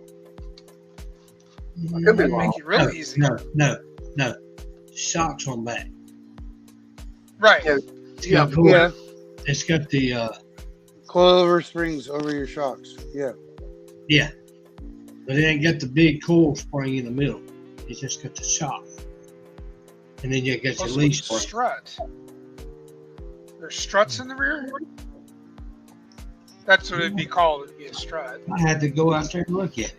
I could be wrong. Make it real easy. No. Shocks on back. Right. Yeah. It's got the coilover springs over your shocks. Yeah. Yeah. But it ain't got the big coil spring in the middle. It's just got the shock. And then you got your leaf spring. Strut. There's struts in the rear? That's what it'd be called. It'd be a strut. I had to go out there and look at it.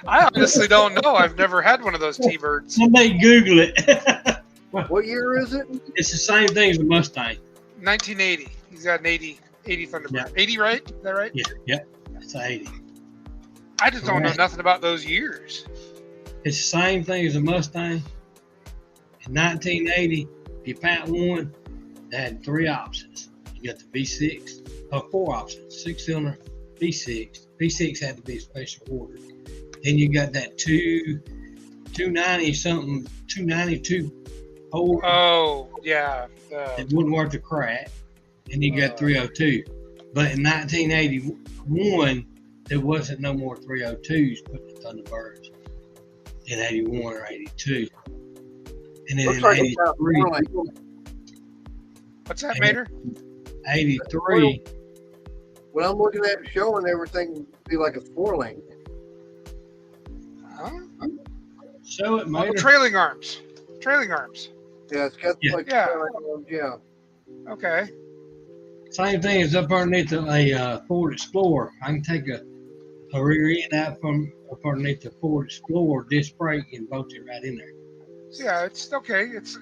I honestly don't know. I've never had one of those T-Birds. Somebody Google it. What year is it? It's the same thing as a Mustang. 1980. He's got an 80 Thunderbird. Yeah. 80, right? Is that right? Yeah. It's 80. I just don't know nothing about those years. It's the same thing as a Mustang. In 1980, if you found one, they had 3 options. You got the V6, 4 options, 6-cylinder, V6. V6 had to be a special order. Then you got that 292 Ford. Oh, yeah. It wouldn't worth a crap. And you got 302. But in 1981, there wasn't no more 302s put in the Thunderbirds in 81 or 82. And then Looks in like it's got 83, more like- What's that, Mater? 83, when I'm looking at it showing everything would be like a 4-lane. Huh? show it, Oh, Mater. trailing arms. Trailing arms. Yeah, it's got Yeah. like Yeah. yeah. Okay. Same thing as up underneath a Ford Explorer. I can take a rear end out from up underneath the Ford Explorer, disc brake, and bolt it right in there. So yeah, it's okay. It's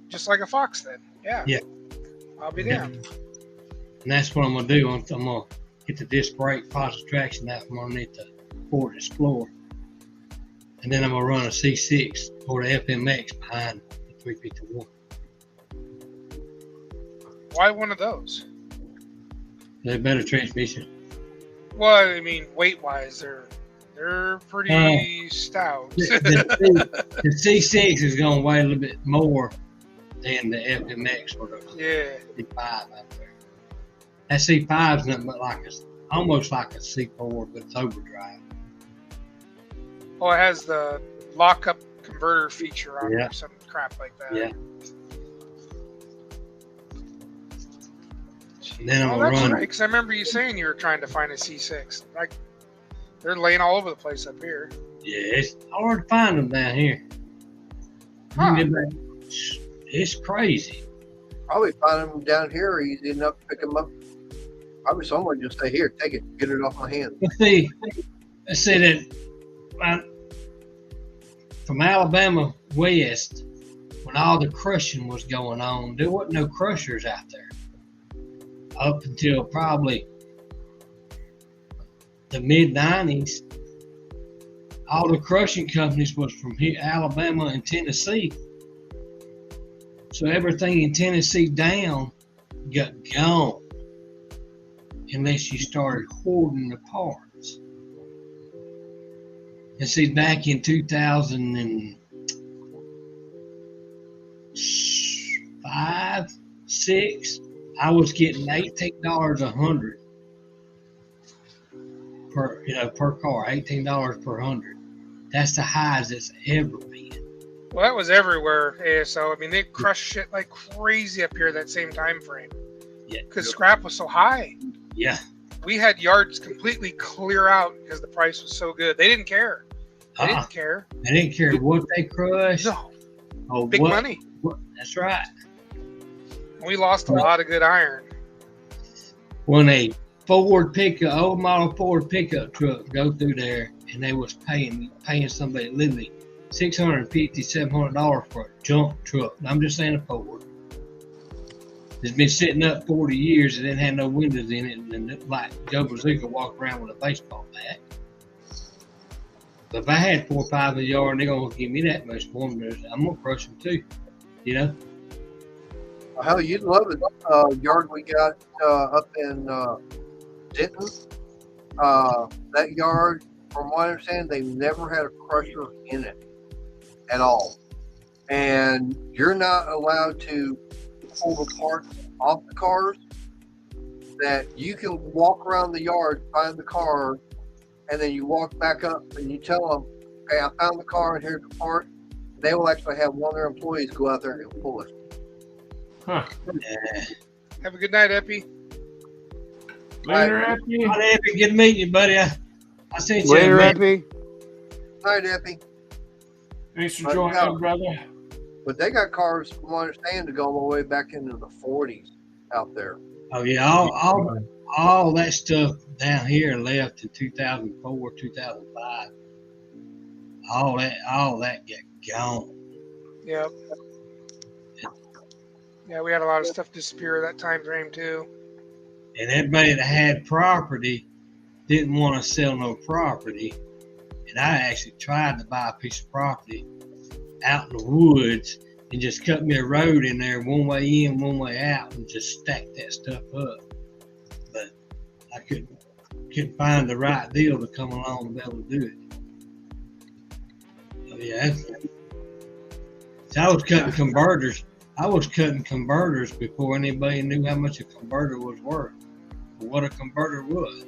just like a Fox then. Yeah. Yeah. I'll be Yeah. down. And that's what I'm gonna do. I'm gonna get the disc brake positive traction out from underneath the Ford Explorer, and then I'm gonna run a C6 or the FMX behind the 351. Why one of those? They're better transmission. Well, I mean, weight wise, they're pretty stout. The C6 is gonna weigh a little bit more than the FMX or the Yeah. C5 out there. That C5 is nothing but almost like a C4, but it's overdrive. Oh, it has the lockup converter feature on it Yeah. or some crap like that. Yeah. And then I'm Oh, gonna that's run. right. Because I remember you saying you were trying to find a C6. Like, they're laying all over the place up here. Yeah, it's hard to find them down here. You Huh. can get back- It's crazy. Probably find them down here easy enough to pick them up. Probably someone just say, here, take it, get it off my hands. Let's see that from Alabama west, when all the crushing was going on, there wasn't no crushers out there. Up until probably the mid-90s, all the crushing companies was from here, Alabama and Tennessee. So everything in Tennessee down got gone unless you started hoarding the parts. And see, back in 2005, 6, I was getting $18 a hundred per car, $18 per 100. That's the highest it's ever been. Well, that was everywhere. ASO. I mean, they crushed shit like crazy up here that same time frame. Yeah. Because scrap was so high. Yeah. We had yards completely clear out because the price was so good. They didn't care. They didn't care. I didn't care what they crushed. No. or Big what- money. That's right. We lost a lot of good iron. When a Ford pickup, old model Ford pickup truck go through there, and they was paying somebody literally $650, $700 for a junk truck. I'm just saying a Ford. It's been sitting up 40 years and didn't have no windows in it, and it, like Joe Bazooka walked around with a baseball bat. But if I had 4 or 5 in the yard and they're gonna give me that much for them, I'm gonna crush them too. You know? Hell, you'd love it. Yard we got up in Denton. That yard, from what I understand, they never had a crusher in it at all. And you're not allowed to pull the parts off the cars. That you can walk around the yard, find the car, and then you walk back up and you tell them, "Okay, I found the car and here's the part." They will actually have one of their employees go out there and pull it. Huh. Yeah. Have a good night, Epi. Later, Epi. All right, Epi, good meeting you, buddy. I sent you Later, a Epi. Night, Epi. Thanks for But joining, no. brother. But they got cars, from what I understand, to go all the way back into the 40s out there. Oh yeah, all that stuff down here left in 2004, 2005. All that got gone. Yep. Yeah, we had a lot of stuff disappear that time frame too. And everybody that had property didn't want to sell no property. And I actually tried to buy a piece of property out in the woods and just cut me a road in there, one way in, one way out, and just stack that stuff up. But I couldn't find the right deal to come along and be able to do it. So yeah, so I was cutting converters. I was cutting converters before anybody knew how much a converter was worth or what a converter was.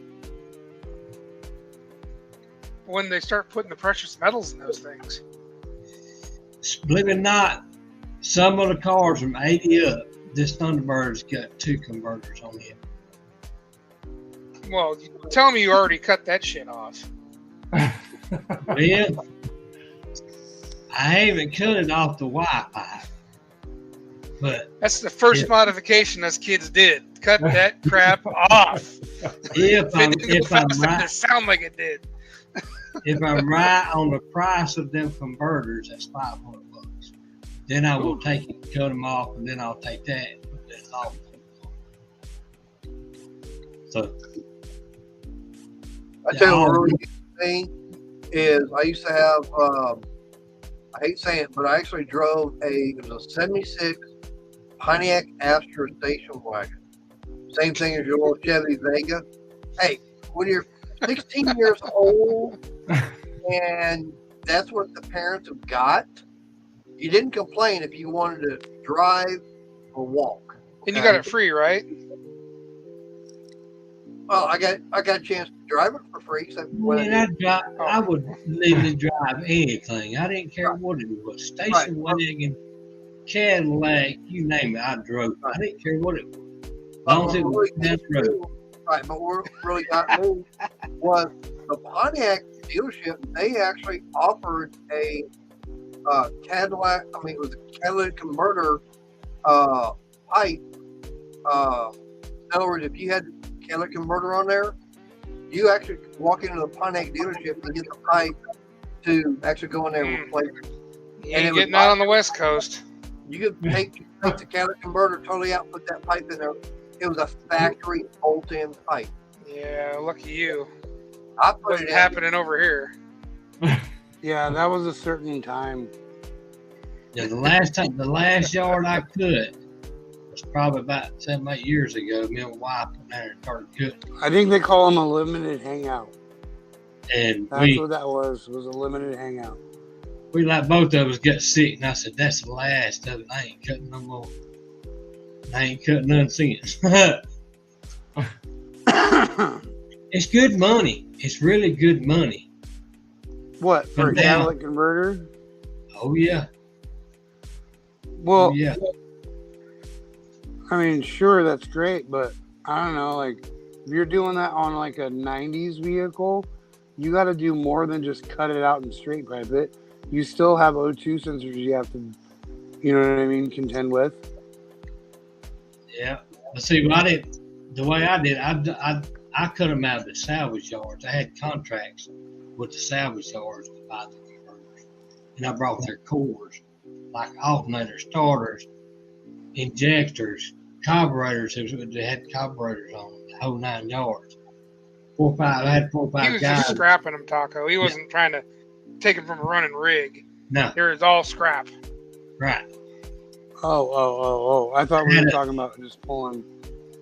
when they start putting the precious metals in those things. Believe it or not, some of the cars from 80 up, this Thunderbird's got 2 converters on it. Well, you tell me you already cut that shit off. Well, I haven't cut it off the Wi-Fi, but That's the first modification us kids did. Cut that crap off. if I'm right, It sound like it did. if I'm right on the price of them converters, that's $500. Then I will take it, cut them off, and then I'll take that and put that off. So I tell you what really good thing is I used to have I hate saying it, but I actually drove it was a 76 Pontiac Astra station wagon. Same thing as your old Chevy Vega. Hey, when you're 16 years old and that's what the parents have got, you didn't complain if you wanted to drive or walk. And you got it free, right? Well, I got a chance to drive it for free. So I would legally drive anything. I didn't care what it was. Station wagon, Cadillac, you name it, I drove. I didn't care what it was. As long as it was that road. Right, but what really got me was the Pontiac dealership. They actually offered a Cadillac. I mean, it was a catalytic converter pipe. In other words, if you had a catalytic converter on there, you actually walk into the Pontiac dealership and get the pipe to actually go in there and replace it. You ain't getting out on the West Coast. You could take the catalytic converter totally out, put that pipe in there. It was a factory bolt-in pipe. Yeah, lucky you. I put Wasn't it happening over here. Yeah, that was a certain time. Yeah, the last yard I cut was probably about 7, 8 years ago. Me and my wife went there and started cutting. I think they call them a limited hangout. And That's what that was a limited hangout. we like both of us got sick, and I said, "That's the last of it. I ain't cutting no more. I ain't cutting none since." It's good money. It's really good money. What, for Come a down. catalytic converter? Oh yeah. Well, Oh, yeah. I mean, sure, that's great, but I don't know, like, if you're doing that on like a 90s vehicle, you got to do more than just cut it out and straight pipe it. You still have O2 sensors you have to, you know what I mean, contend with. Yeah. But see, the way I did, I cut them out of the salvage yards. I had contracts with the salvage yards to buy the converters. And I brought their cores, like alternators, starters, injectors, carburetors. They had carburetors on them, the whole 9 yards. I had 4 or 5 He was guys. just scrapping them, Taco. He wasn't trying to take them from a running rig. No, It was all scrap. right. Oh. I thought we were talking about just pulling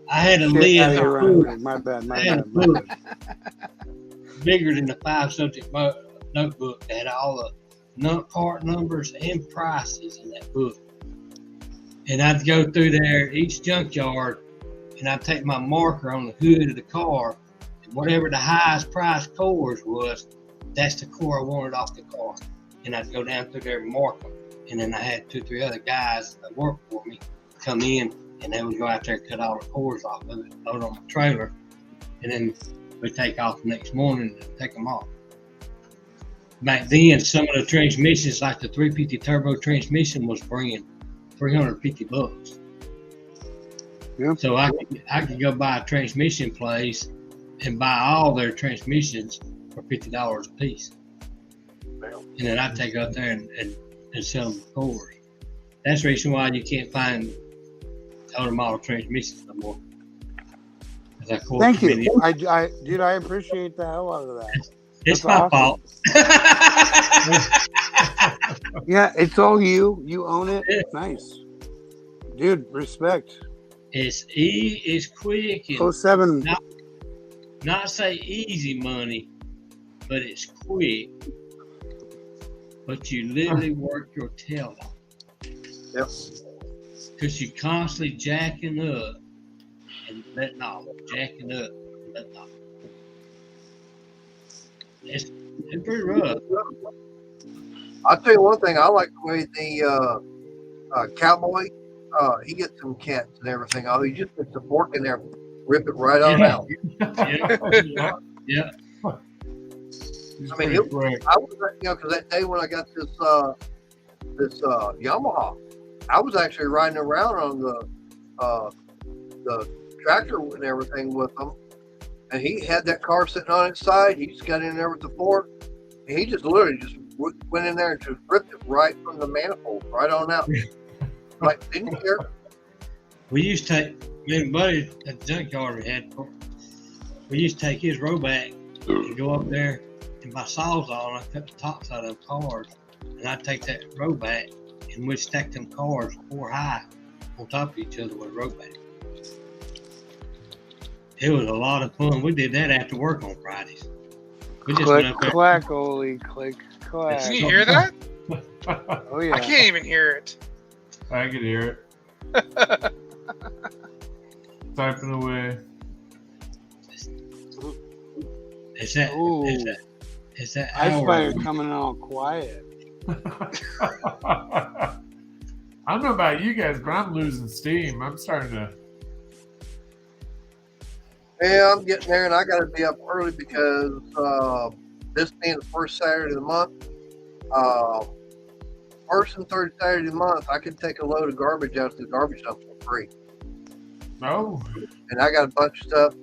I had a shit lid out of in your the running book. rig. My bad. I had a book bigger than the 5-subject notebook that had all the part numbers and prices in that book. And I'd go through there each junkyard, and I'd take my marker on the hood of the car, and whatever the highest price cores was, that's the core I wanted off the car. And I'd go down through there and mark them. And then I had 2 or 3 other guys that worked for me come in, and they would go out there and cut all the cores off of it, load on the trailer, and then we'd take off the next morning and take them off. Back then, some of the transmissions, like the 350 turbo transmission, was bringing $350. Yeah. So I could go buy a transmission place and buy all their transmissions for $50 a piece. And then I'd take up there and sell them cores. That's the reason why you can't find older model transmissions no more. Thank you. Dude, I appreciate the hell out of that. It's That's my awesome. fault. Yeah, it's all you. You own it. Yeah. Nice. Dude, respect. It's quick and 07. not say easy money, but it's quick. But you literally work your tail off. Yep. Because you're constantly jacking up and letting off, jacking up and letting off. It's pretty rough. I'll tell you one thing. I like the way the cowboy, he gets some cats and everything. Oh, he just puts the fork in there, rip it right on Yeah. out. Yeah. He's I mean, pretty quick. I was, because that day when I got this Yamaha, I was actually riding around on the tractor and everything with him, and he had that car sitting on its side. He just got in there with the fork, and he just literally just went in there and just ripped it right from the manifold, right on out. Like, didn't care. We used to take, me and Buddy at the junkyard we used to take his row back and go up there and buy Sawzall, and I cut the tops out of cars, and I'd take that row back and we'd stack them cars 4 high on top of each other with a row back. It was a lot of fun. We did that after work on Fridays. We just Click, went up there. clack, Oli, click, clack. Can you hear that? Oh, yeah. I can't even hear it. I can hear it. Typing away. It's that. Ooh. It's that I hour. spider coming all quiet. I don't know about you guys, but I'm losing steam. I'm starting to. Yeah, I'm getting there, and I got to be up early because this being the first Saturday of the month, first and third Saturday of the month, I can take a load of garbage out to the garbage dump for free. Oh, And I got a bunch of stuff.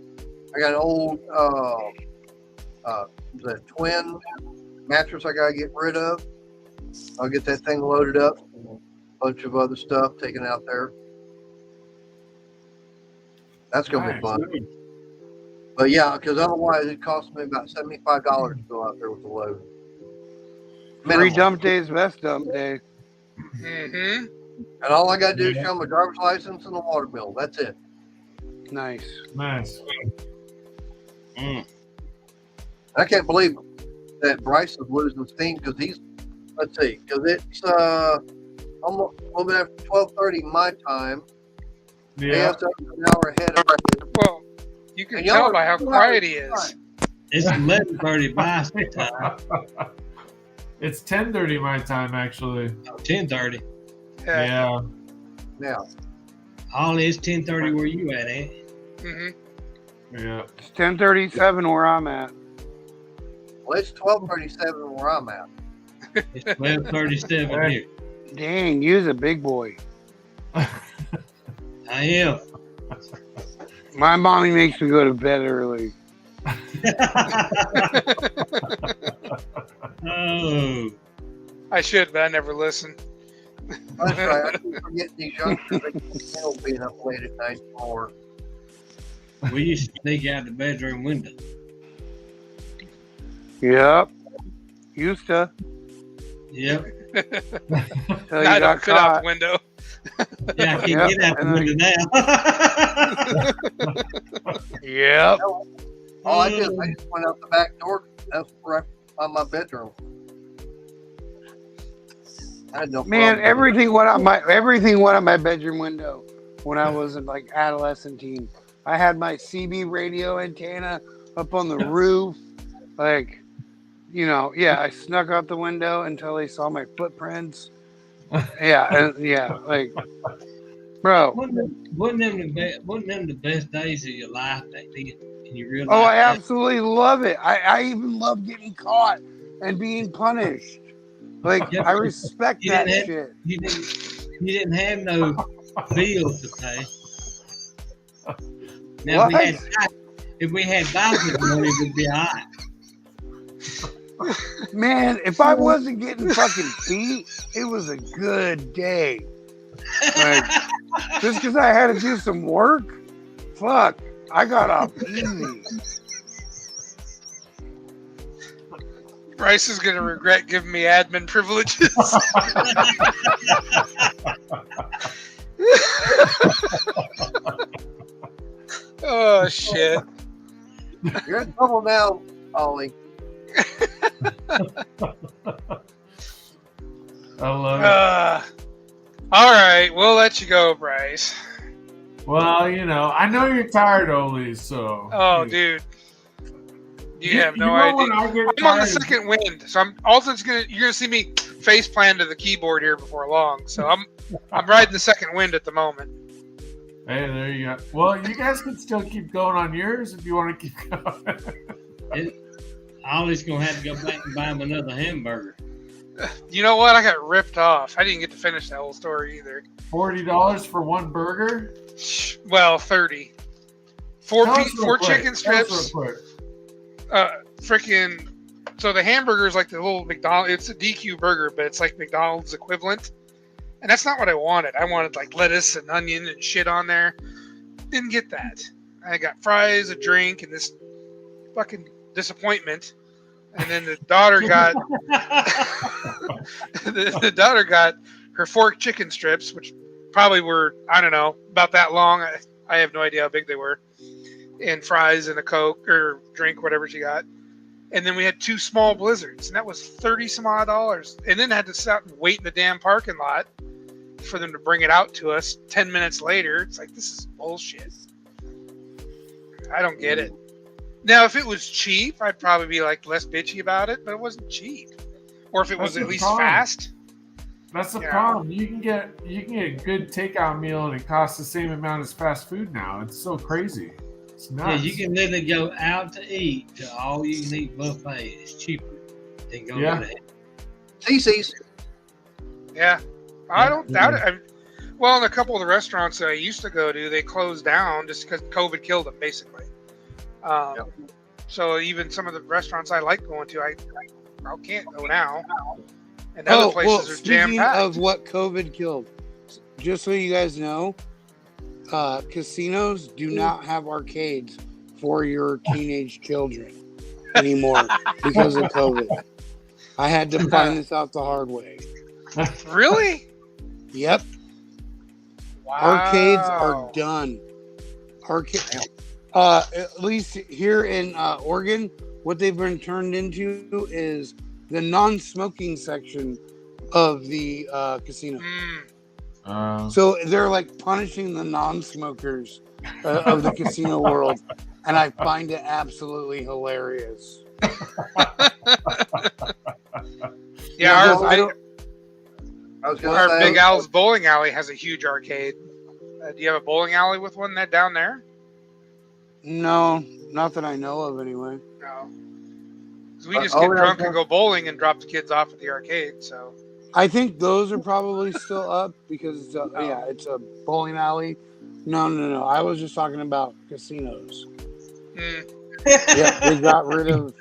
I got an old the twin mattress I got to get rid of. I'll get that thing loaded up. A bunch of other stuff taken out there. That's going to be fun. But yeah, because otherwise it costs me about $75 to go out there with the load. Free Minimum. dump day is best dump day. Mm-hmm. And all I got to do is show my driver's license and the water bill. That's it. Nice. nice. I can't believe that Bryce is losing steam because let's see, because it's almost a little bit after 12:30 my time. Yeah. An hour ahead of us. Well, you can And tell y'all by how are 2 quiet hours he is. behind. It's 11:30 my time. It's 10:30 my time, actually. 10:30. Yeah. Yeah. Yeah. Ollie, it's 10:30 where you at, eh? Mm-hmm. Yeah. It's 10:37 where I'm at. Well, it's 12:37 where I'm at. It's 12:37 here. Dang, you's a big boy. I am. My mommy makes me go to bed early. Oh. I should, but I never listen. That's right. I keep forgetting these youngsters. They can't handle being up late at night or We used to sneak out the bedroom window. Yep. Used to. Yep. Till you I got don't fit out caught. the window. Yeah, I can Yep, get out the and then- window now. Yep. all I did is I just went out the back door. That's right on my bedroom. I had no Man, problem. everything went out my bedroom window when I was in like adolescent teen. I had my CB radio antenna up on the roof. Like, I snuck out the window until they saw my footprints. Like, bro. Wasn't them the best days of your life back then? And you realize Oh, I that? absolutely love it. I even love getting caught and being punished. Like, Yeah, I respect you that didn't shit. You didn't have no bills to pay. Now What? if we had bicycle money, we'd be all right. Man, if I wasn't getting fucking beat, it was a good day. Like, just because I had to do some work, fuck, I got off easy. Bryce is going to regret giving me admin privileges. Oh, shit. You're in trouble now, Ollie. I love it. All right, we'll let you go, Bryce. Well, I know you're tired, Oli, so. Oh, dude. You have no know idea. when I get I'm on the tired- second wind, so I'm also you're gonna see me face plan to the keyboard here before long. So I'm riding the second wind at the moment. Hey, there you go. Well, you guys can still keep going on yours if you want to keep going. Ollie's gonna have to go back and buy him another hamburger. You know what? I got ripped off. I didn't get to finish that whole story either. $40 for one burger. Well, 30. Four Tell us real four quick. chicken Tell us strips. real quick. Freaking. So the hamburger is like the little McDonald's. It's a DQ burger, but it's like McDonald's equivalent. And that's not what I wanted. I wanted like lettuce and onion and shit on there. Didn't get that. I got fries, a drink, and this fucking disappointment. And then the daughter got the daughter got her 4 chicken strips, which probably were, I don't know, about that long. I have no idea how big they were. And fries and a Coke or drink, whatever she got. And then we had 2 small blizzards, and that was $30 some odd. And then had to sit out and wait in the damn parking lot for them to bring it out to us 10 minutes later. It's like, this is bullshit. I don't get it. Now, if it was cheap, I'd probably be like less bitchy about it, but it wasn't cheap. Or if it was at least fast. That's the problem. You can get a good takeout meal and it costs the same amount as fast food now. It's so crazy. It's nuts. Yeah, you can literally go out to eat to all you can eat buffet. It's cheaper than going to the CC's. Yeah, I don't doubt it. Well, in a couple of the restaurants that I used to go to, they closed down just because COVID killed them, basically. So even some of the restaurants I like going to, I can't go now. And other places are jam packed. Speaking of what COVID killed, just so you guys know, casinos do not have arcades for your teenage children anymore because of COVID. I had to find this out the hard way. Really? Yep. Wow. Arcades are done. At least here in Oregon, what they've been turned into is the non-smoking section of the casino. So they're like punishing the non-smokers of the casino world, and I find it absolutely hilarious. Yeah, Our our Big Al's bowling alley has a huge arcade. Do you have a bowling alley with one down there? No, not that I know of anyway. No. 'Cause we just get drunk and go bowling and drop the kids off at the arcade. So I think those are probably still up because, it's a bowling alley. No. I was just talking about casinos. Yeah, they got rid of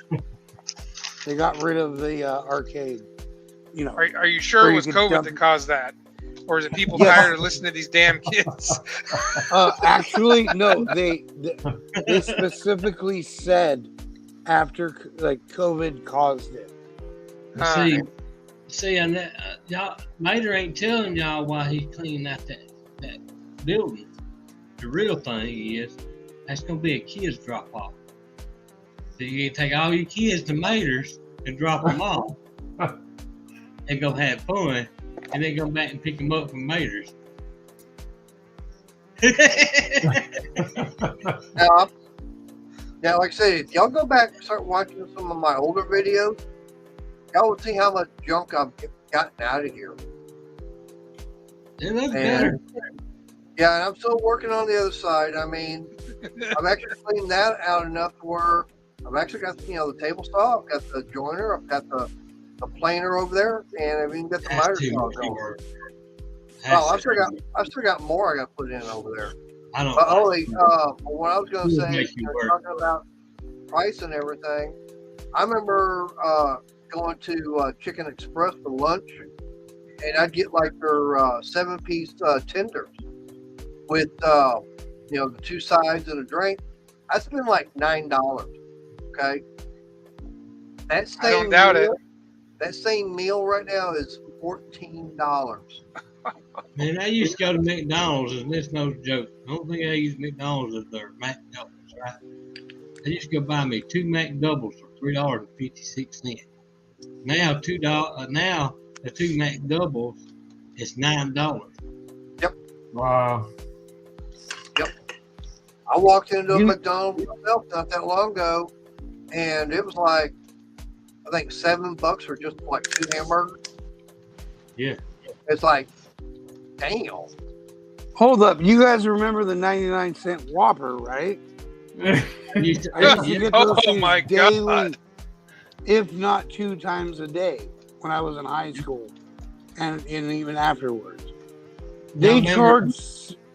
the arcade. You know, are you sure it was COVID that caused that? Or is it people tired of listening to these damn kids? Actually, no. They specifically said after COVID caused it. See, and y'all, Mater ain't telling y'all why he's cleaning out that building. The real thing is that's gonna be a kids drop off. So you can take all your kids to Mater's and drop them off, and go have fun. And then go back and pick them up from Mater's. Now, like I said, if y'all go back and start watching some of my older videos, y'all will see how much junk I've gotten out of here. It looks better. Yeah, and I'm still working on the other side. I mean, I've actually cleaned that out enough where I've actually got, the table saw, I've got the joiner, I've got the planer over there, and I've even got the miter saw going. Well, I've still got more I got to put in over there. I don't. But only what I was going to say, talking about price and everything. I remember going to Chicken Express for lunch, and I'd get like their 7-piece tenders with the 2 sides and a drink. I spent like $9. Okay, that same I don't doubt it. That same meal right now is $14. Man, I used to go to McDonald's, and this no joke. I don't think I use McDonald's as their Mac doubles, right? I used to go buy me 2 Mac doubles for $3.56. Now now the 2 Mac doubles is $9. Yep. Wow. Yep. I walked into a McDonald's myself not that long ago, and it was like I think $7 for just like 2 hamburgers. Yeah. It's like, damn. Hold up. You guys remember the 99-cent Whopper, right? I used to get those things my daily, God. if not 2 times a day when I was in high school and even afterwards. They charge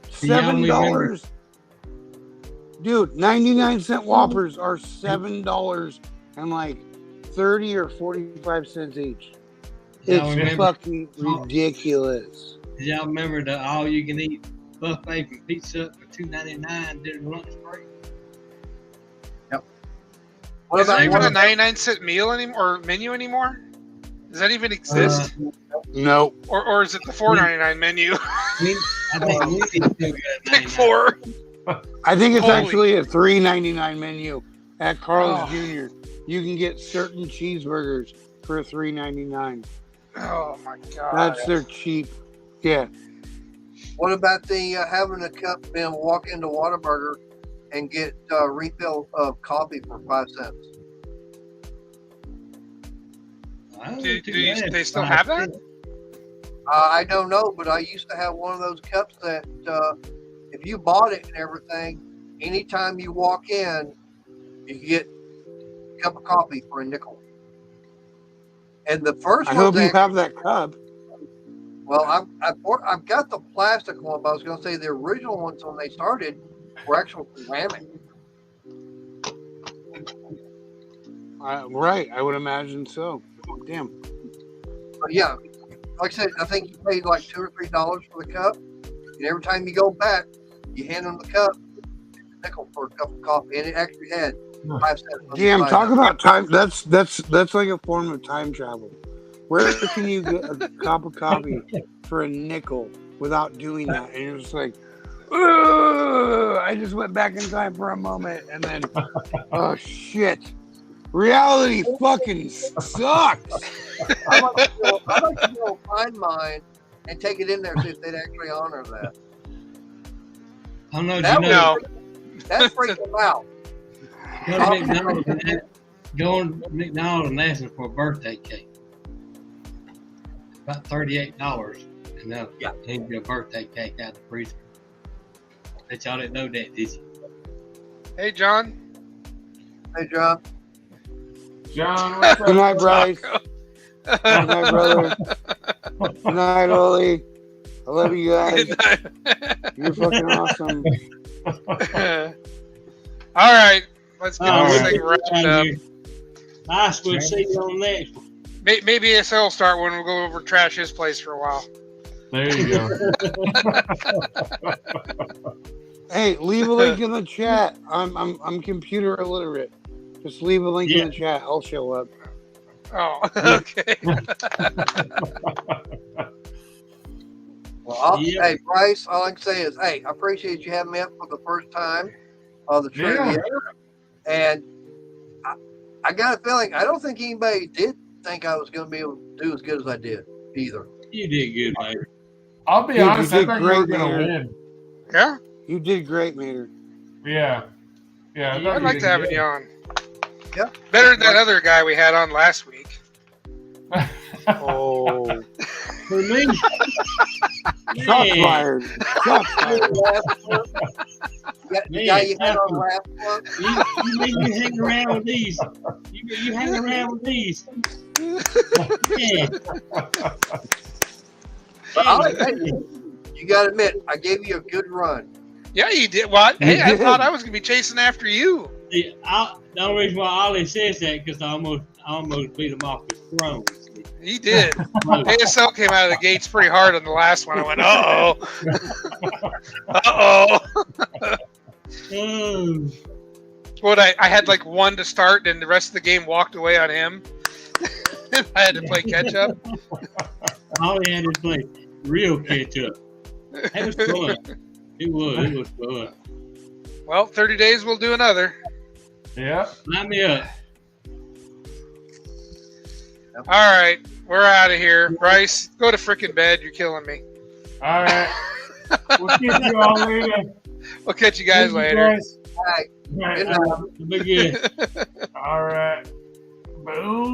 $7. Dude, 99-cent Whoppers are $7 and like 30 or 45 cents each. It's fucking ridiculous. Did y'all remember the all-you-can-eat buffet from pizza for $2.99 during lunch break? Yep. What Is there about even a 99-cent meal anymore or menu anymore? Does that even exist? No. Or is it the $4.99 menu? I think we still got Pick 99. 4. I think it's Holy- actually a $3.99 menu at Carl's Jr. You can get certain cheeseburgers for $3.99. Oh my God. That's their cheap. Yeah. What about the having a cup and walk into Whataburger and get a refill of coffee for 5 cents? They still have that? I don't know, but I used to have one of those cups that if you bought it and everything, anytime you walk in, you could get a cup of coffee for a nickel. And the first I one, hope you have that cup. well, I've got the plastic one, but I was going to say the original ones when they started were actual ceramic. Right. I would imagine so. Damn. But yeah, like I said, I think you paid like $2 or $3 for the cup, and every time you go back, you hand them the cup, a nickel for a cup of coffee, and it actually had 5 cents. on the Damn, side. talk about time. That's like a form of time travel. Where can you get a cup of coffee for a nickel without doing that? And you're just like, ugh, I just went back in time for a moment, and then, oh shit, reality fucking sucks. I'd like to go find mine and take it in there, see if they'd actually honor that. I don't know. That Do you know? That freaked them out. Go to McDonald's and ask them for a birthday cake. About $38, and they'll hand you a birthday cake out of the freezer. Bet y'all didn't know that, did you? Hey, John. Hey, John. John, what's Good up? night, Bryce. Good night, brother. Good night, Ollie. I love you guys. Good night. You're fucking awesome. All right. Let's get All this right. thing wrapped up. Nice. We'll see you on the next one. Maybe ASL will start when we'll go over trash his place for a while. There you go. Hey, leave a link in the chat. I'm computer illiterate. Just leave a link in the chat. I'll show up. Oh, okay. Well, hey, Bryce, all I can say is, hey, I appreciate you having me up for the first time of the trivia. And I got a feeling, I don't think anybody did think I was going to be able to do as good as I did either. You did good, mate. I'll be Dude, you honest, I did thought you were great, going to man. win. Yeah? You did great, Mater. Yeah. Yeah. I thought I'd you like did to have good. you on. Yeah. Better than that other guy we had on last week. Oh. For me, Shots fired. Shots fired. The guy you had on last one. you make me hang around with these. You hang around with these. Yeah. Hey, you got to admit, I gave you a good run. Yeah, you did. What? Hey, I thought I was going to be chasing after you. See, the only reason why Ollie says that because I almost beat him off his throne. He did. ASL came out of the gates pretty hard on the last one. I went, Oh. What, I had like one to start, and the rest of the game walked away on him. I had to play catch up. Ollie had to play real catch up. That was fun. It was fun. Well, 30 days, we'll do another. Yeah. Line me up. All right, we're out of here. Bryce, go to frickin' bed. You're killing me. All right. We'll see you all later. We'll catch you guys Thank you, later. guys. right. Right, Good night. Be good. all right. Boom.